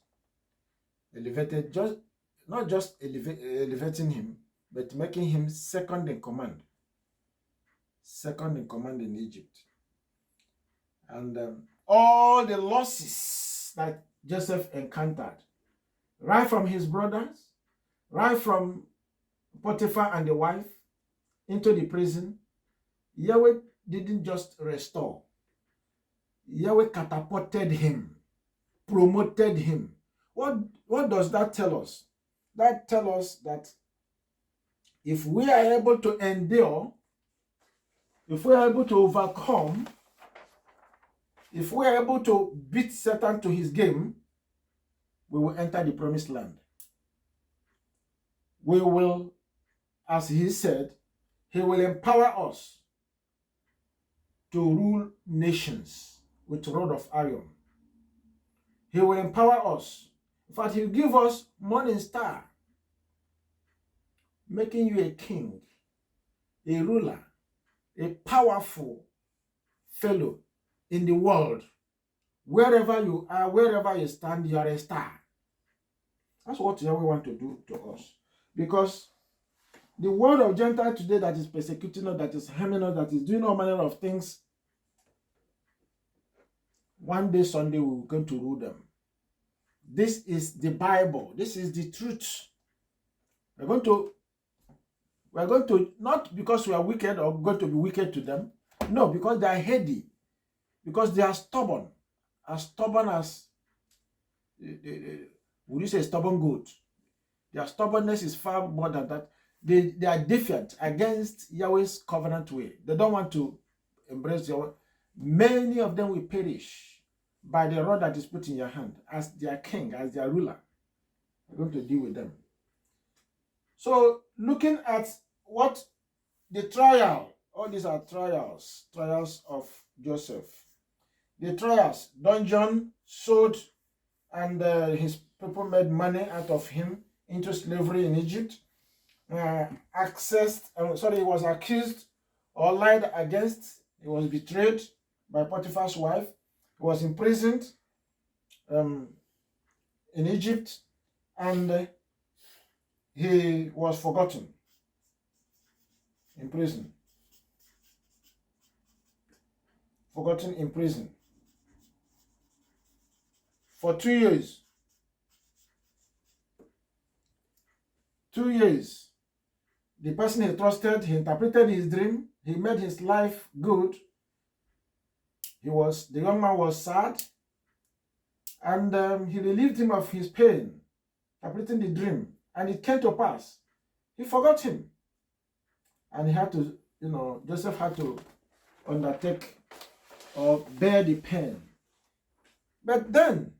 Elevated, not just elevating him, but making him second in command. Second in command in Egypt. And all the losses that Joseph encountered, right from his brothers, right from Potiphar and the wife, into the prison, Yahweh didn't just restore. Yahweh catapulted him, promoted him. What does that tell us? That tells us that if we are able to endure, if we are able to overcome, if we are able to beat Satan to his game, we will enter the promised land. We will, as he said, he will empower us to rule nations with rod of iron. He will empower us. In fact, he will give us morning star, making you a king, a ruler, a powerful fellow in the world. Wherever you are, wherever you stand, you are a star. That's what Yahweh wants to do to us. Because the world of Gentile today that is persecuting us, that is harming us, that is doing all manner of things, one day, Sunday, we will come to rule them. This is the Bible. This is the truth. We're going to, not because we are wicked or going to be wicked to them. No, because they are heady. Because they are stubborn. As stubborn as, would you say stubborn goat? Their stubbornness is far more than that. They are defiant against Yahweh's covenant way. They don't want to embrace Yahweh. Many of them will perish by the rod that is put in your hand as their king, as their ruler. We're going to deal with them. So, looking at what the trial, all these are trials of Joseph. The trials, dungeon, sold, and his people made money out of him into slavery in Egypt. He was accused or lied against. He was betrayed by Potiphar's wife. He was imprisoned in Egypt, and he was forgotten in prison. Forgotten in prison for 2 years. 2 years. The person he trusted, he interpreted his dream, he made his life good. The young man was sad, and he relieved him of his pain, interpreting the dream, and it came to pass. He forgot him, and he had to, Joseph had to undertake or bear the pain. But then,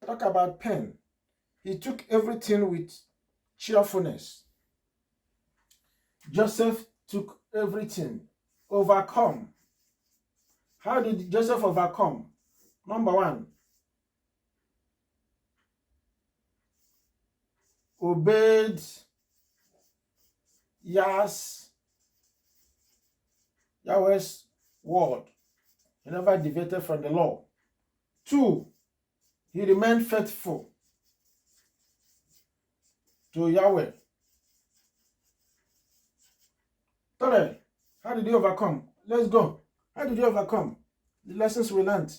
talk about pain. He took everything with cheerfulness. Joseph took everything, overcome. How did Joseph overcome? Number one, obeyed Yahweh's word. He never deviated from the law. 2, he remained faithful to Yahweh. 3, how did he overcome? Let's go. How did he overcome? The lessons we learned.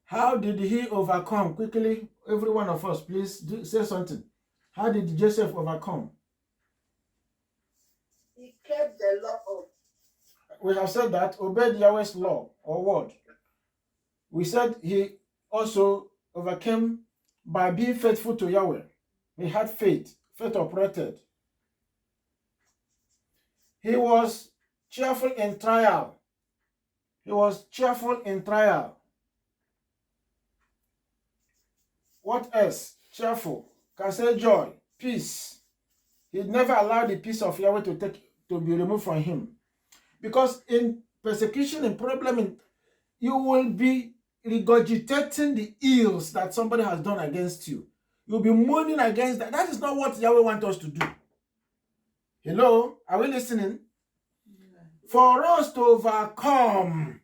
How did he overcome? Quickly, every one of us, please say something. How did Joseph overcome? He kept the law of. We have said that, obeyed Yahweh's law or word. We said he also overcame by being faithful to Yahweh. He had faith. Faith operated. He was cheerful in trial. He was cheerful in trial. What else? Cheerful. Can say joy, peace. He never allowed the peace of Yahweh to be removed from him. Because in persecution and problem, you will be regurgitating the ills that somebody has done against you. You'll be mourning against that. That is not what Yahweh wants us to do. Hello? Are we listening? For us to overcome,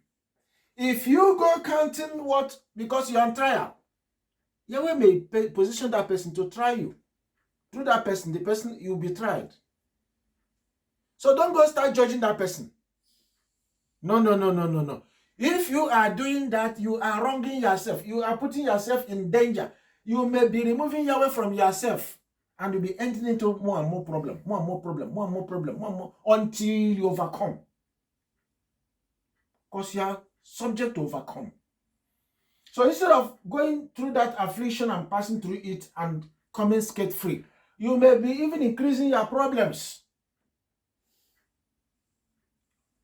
if you go counting what, because you're on trial, Yahweh may position that person to try you. Through that person, the person, you'll be tried. So don't go start judging that person. No. If you are doing that, you are wronging yourself. You are putting yourself in danger. You may be removing Yahweh from yourself, and you'll be entering into more and more problem, until you overcome. Because you are subject to overcome. So instead of going through that affliction and passing through it and coming scot-free, you may be even increasing your problems.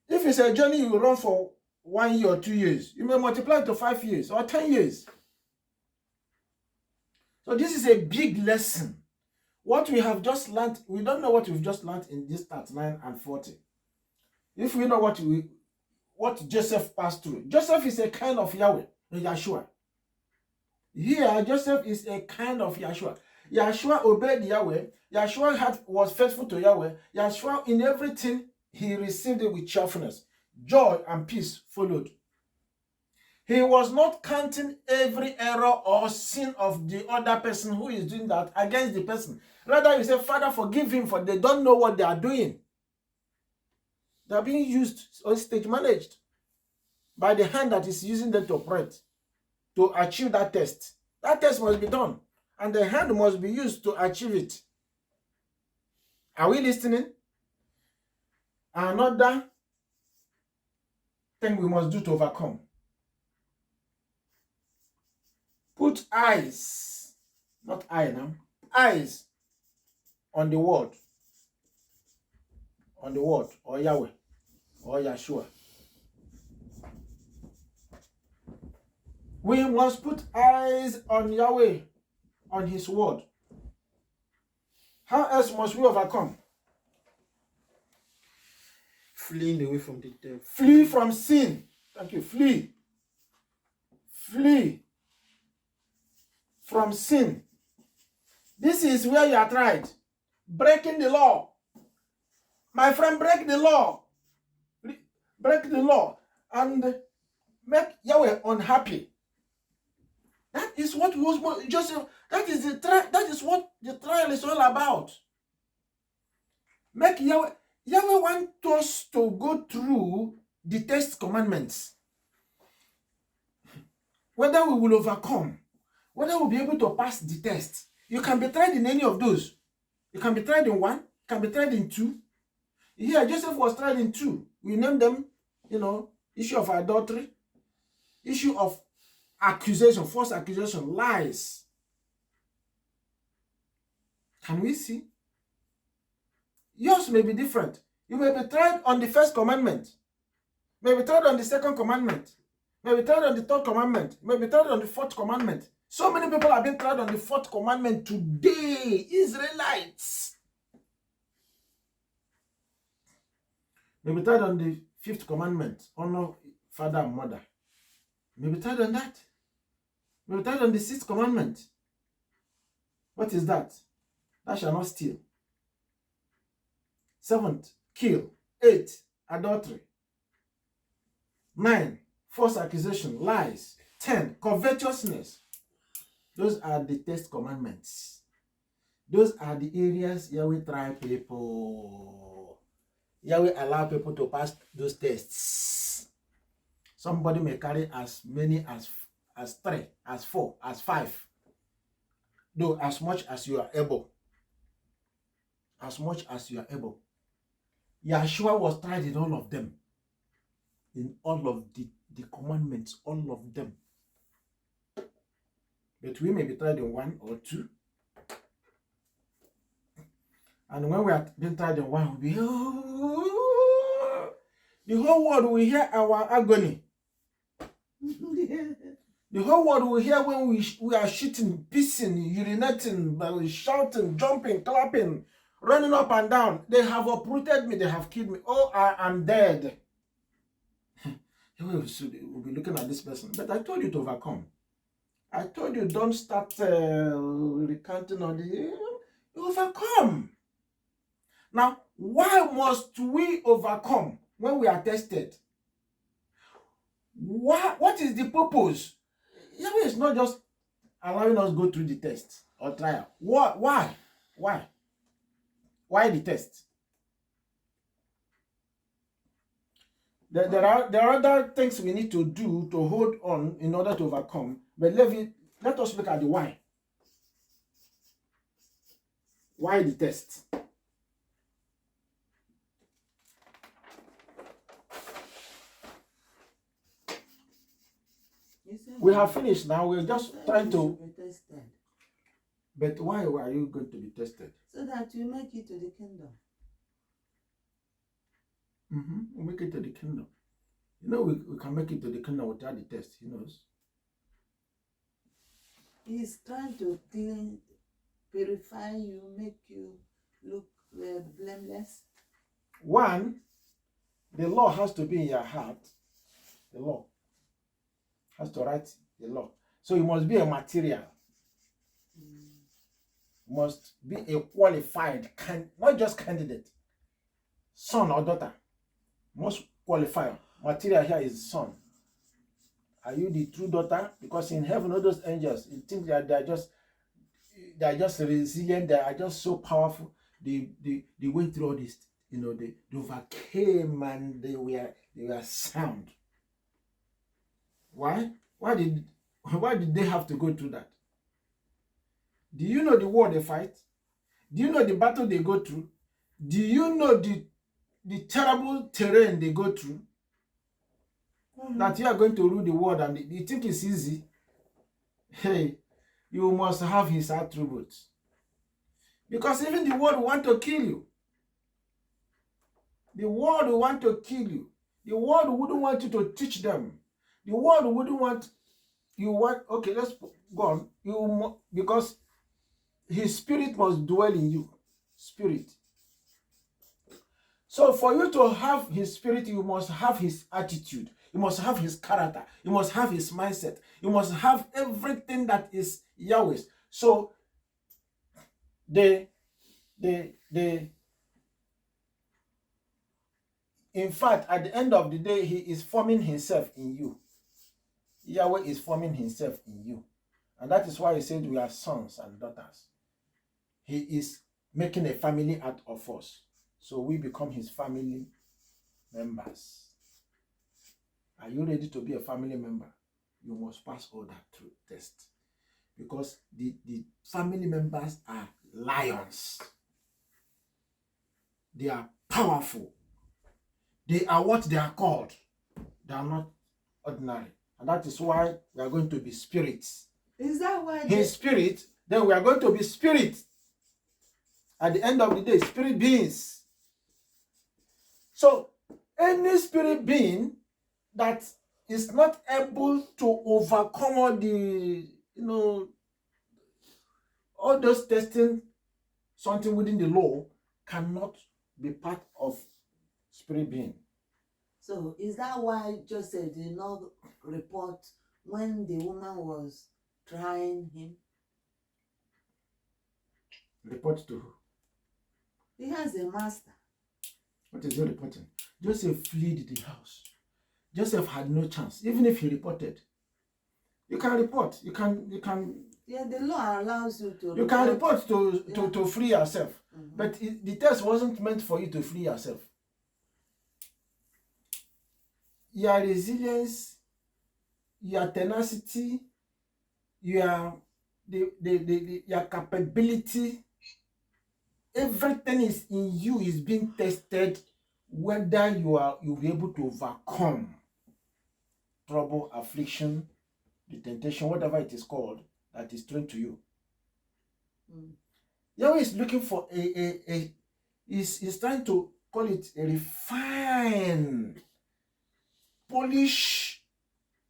If it's a journey you run for 1 year or 2 years, you may multiply it to 5 years or 10 years. So this is a big lesson. What we have just learned, we don't know what we've just learned in this 39 and 40. If we know what Joseph passed through. Joseph is a kind of Yahweh, Yeshua. Here, Joseph is a kind of Yeshua. Yeshua obeyed Yahweh. Yeshua was faithful to Yahweh. Yeshua, in everything, he received it with cheerfulness. Joy and peace followed. He was not counting every error or sin of the other person who is doing that against the person. Rather, you say, Father, forgive him, for they don't know what they are doing. They are being used or stage managed by the hand that is using them to operate, to achieve that test. That test must be done, and the hand must be used to achieve it. Are we listening? Another thing we must do to overcome. Put eyes, not eye now, eyes on the word, or Yahweh, or Yeshua. We must put eyes on Yahweh, on his word. How else must we overcome? Fleeing away from the devil. Flee from sin. Thank you. Flee from sin. This is where you are tried. Breaking the law. My friend, break the law. Break the law and make Yahweh unhappy. That is what was Joseph. That is what the trial is all about. Make Yahweh. Yahweh wants us to go through the test commandments. Whether we will overcome, whether we'll be able to pass the test. You can be tried in any of those. You can be tried in 1, you can be tried in 2. Here, Joseph was tried in 2. We named them, issue of adultery, issue of accusation, false accusation, lies. Can we see? Yours may be different. You may be tried on the first commandment, may be tried on the second commandment, may be tried on the third commandment, may be tried on the fourth commandment. So many people have been tried on the fourth commandment today, Israelites. May be tried on the fifth commandment, honor father and mother. May be tried on that. May be tried on the sixth commandment. What is that? Thou shalt not steal. 7th, kill. 8, adultery. 9, false accusation, lies. 10, covetousness. Those are the 10 commandments. Those are the areas Yahweh try people. Yahweh allow people to pass those tests. Somebody may carry as many as 3, as 4, as 5. Though as much as you are able. As much as you are able. Yeshua was tried in all of them. In all of the commandments, all of them. But we may be tried in 1 or 2. And when we are being tried in 1, we'll be, the whole world will hear our agony. The whole world will hear when we are shitting, pissing, urinating, shouting, jumping, clapping, running up and down. They have uprooted me. They have killed me. Oh, I am dead. We'll be looking at this person. But I told you to overcome. I told you don't start recounting on the... Overcome. Now, why must we overcome? when we are tested. What is the purpose? Yahweh is not just allowing us go through the test or trial. What? Why? Why the test? There are other things we need to do to hold on in order to overcome. But let us look at the why. Why the test? We have finished now. We're just trying to. Be tested, But why are you going to be tested? so that you make it to the kingdom. We'll make it to the kingdom. You know, we can make it to the kingdom without the test. He knows. He's trying to clean, purify you, make you look blameless. One, the law has to be in your heart. The law has to write the law. So you must be a material. Must be a qualified, not just candidate, son or daughter. Must qualify. Material here is son. Are you the true daughter? Because in heaven, all those angels, you think that they are just resilient, they are just so powerful. They went through all this, they overcame and they were sound. Why? Why did they have to go through that? Do you know the war they fight? Do you know the battle they go through? Do you know the terrible terrain they go through? That you are going to rule the world and you think it's easy? Hey, you must have his attributes. Because even the world will want to kill you. The world will want to kill you. The world wouldn't want you to teach them. The world wouldn't want okay, let's go on. Because his spirit must dwell in you. Spirit. So for you to have his spirit, you must have his attitude. You must have his character. You must have his mindset. You must have everything that is Yahweh's. So in fact, at the end of the day, he is forming himself in you. Yahweh is forming himself in you. And that is why he said we are sons and daughters. He is making a family out of us. So we become his family members. Are you ready to be a family member? You must pass all that through test. Because the family members are lions. They are powerful. They are what they are called. They are not ordinary. And that is why we are going to be spirits. Is that why His spirit, then we are going to be spirit. At the end of the day, spirit beings. So, any spirit being that is not able to overcome all the, all those testing something within the law cannot be part of spirit being. So is that why Joseph did not report when the woman was trying him? Report to who? He has a master. What is he reporting? Joseph fled the house. Joseph had no chance. Even if he reported, you can report. You can. Yeah, the law allows you to. You can report to free yourself, but the test wasn't meant for you to free yourself. Your resilience, your tenacity, your capability, everything is in you is being tested whether you'll be able to overcome trouble, affliction, the temptation, whatever it is called, that is thrown to you. Yahweh is looking for he's trying to call it a refined, polish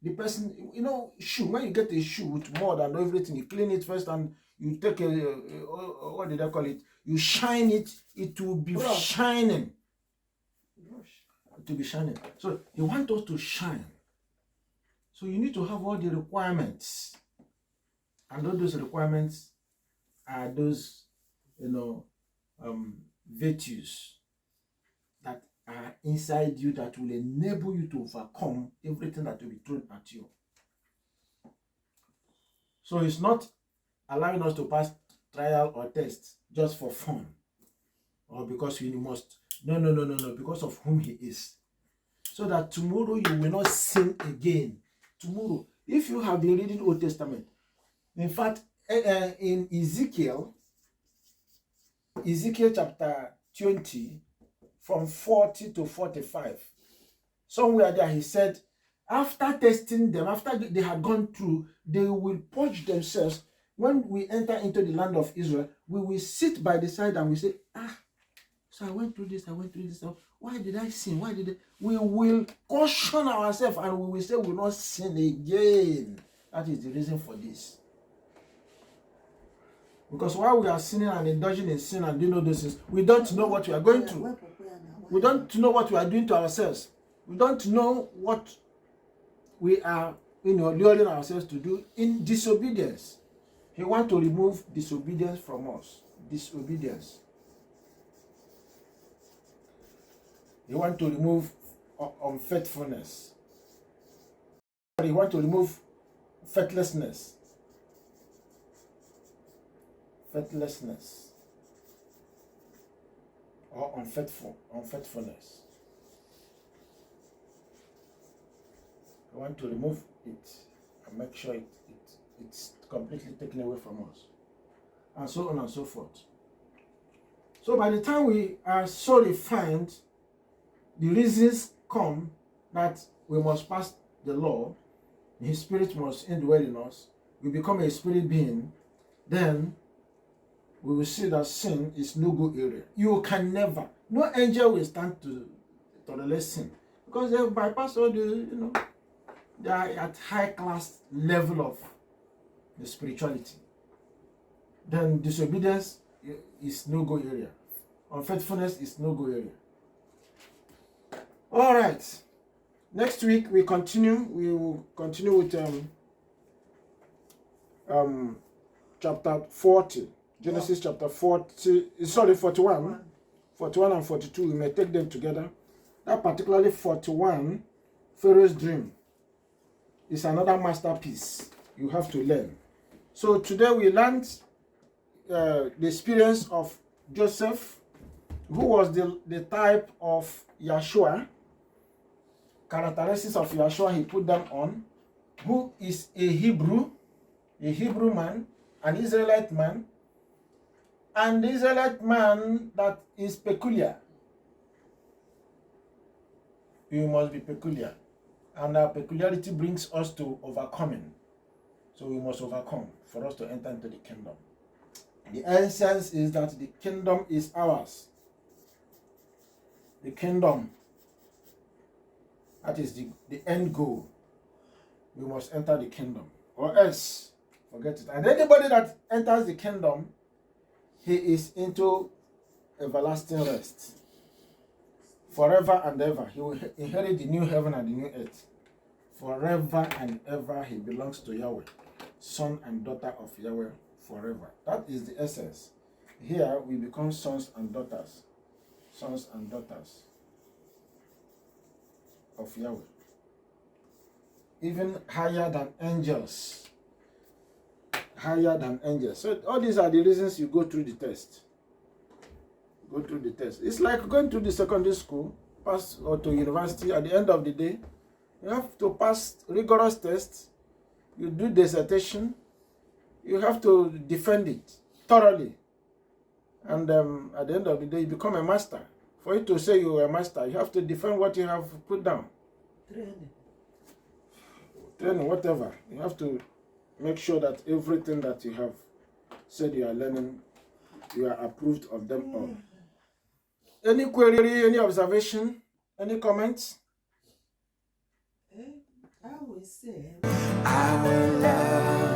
the person. Shoe, when you get a shoe with mud and everything, you clean it first and you take what did I call it? You shine it, it will be shining. It will be shining. So he wants us to shine. So you need to have all the requirements. And all those requirements are those, virtues that are inside you that will enable you to overcome everything that will be thrown at you. So it's not allowing us to pass trial or test just for fun or because we must. No, because of whom he is. So that tomorrow you will not sin again. Tomorrow, if you have been reading Old Testament, in fact, in Ezekiel chapter 20, from 40 to 45, somewhere there he said, after testing them, after they had gone through, they will purge themselves. When we enter into the land of Israel, we will sit by the side and we say, so I went through this. Why did I sin? We will caution ourselves and we will say we will not sin again. That is the reason for this. Because while we are sinning and indulging in sin and doing all those things, we don't know what we are going through. We don't know what we are doing to ourselves. We don't know what we are, luring ourselves to do in disobedience. He wants to remove disobedience from us. Disobedience. He wants to remove unfaithfulness. He wants to remove faithlessness. Faithlessness. Or unfaithfulness. I want to remove it and make sure it's completely taken away from us. And so on and so forth. So by the time we are so refined, the reasons come that we must pass the law, his spirit must indwell in us, we become a spirit being, then we will see that sin is no-go area. You can never, no angel will stand to tolerate sin because they bypass all the, they are at high class level of the spirituality. Then disobedience is no-go area. Unfaithfulness is no-go area. All right. Next week we continue. We will continue with chapter 40. Genesis chapter 41. 41 and 42. We may take them together. That particularly 41, Pharaoh's dream, is another masterpiece you have to learn. So today we learned the experience of Joseph, who was the type of Yeshua. Characteristics of Yeshua, he put them on, who is a Hebrew man, an Israelite man, and the Israelite man that is peculiar. You must be peculiar. And our peculiarity brings us to overcoming. So we must overcome for us to enter into the kingdom. The essence is that the kingdom is ours. The kingdom. That is the end goal. We must enter the kingdom. Or else, forget it. And anybody that enters the kingdom, he is into everlasting rest. Forever and ever. He will inherit the new heaven and the new earth. Forever and ever he belongs to Yahweh. Son and daughter of Yahweh forever. That is the essence. Here we become sons and daughters. Sons and daughters of Yahweh. Even higher than angels. Higher than angels. So all these are the reasons you go through the test. Go through the test. It's like going to the secondary school, pass or to university. At the end of the day, you have to pass rigorous tests. You do dissertation. You have to defend it thoroughly. And at the end of the day, you become a master. For you to say you are a master, you have to defend what you have put down. Training, whatever. You have to make sure that everything that you have said you are learning, you are approved of them all. Any query, any observation, any comments? I will say. I will love.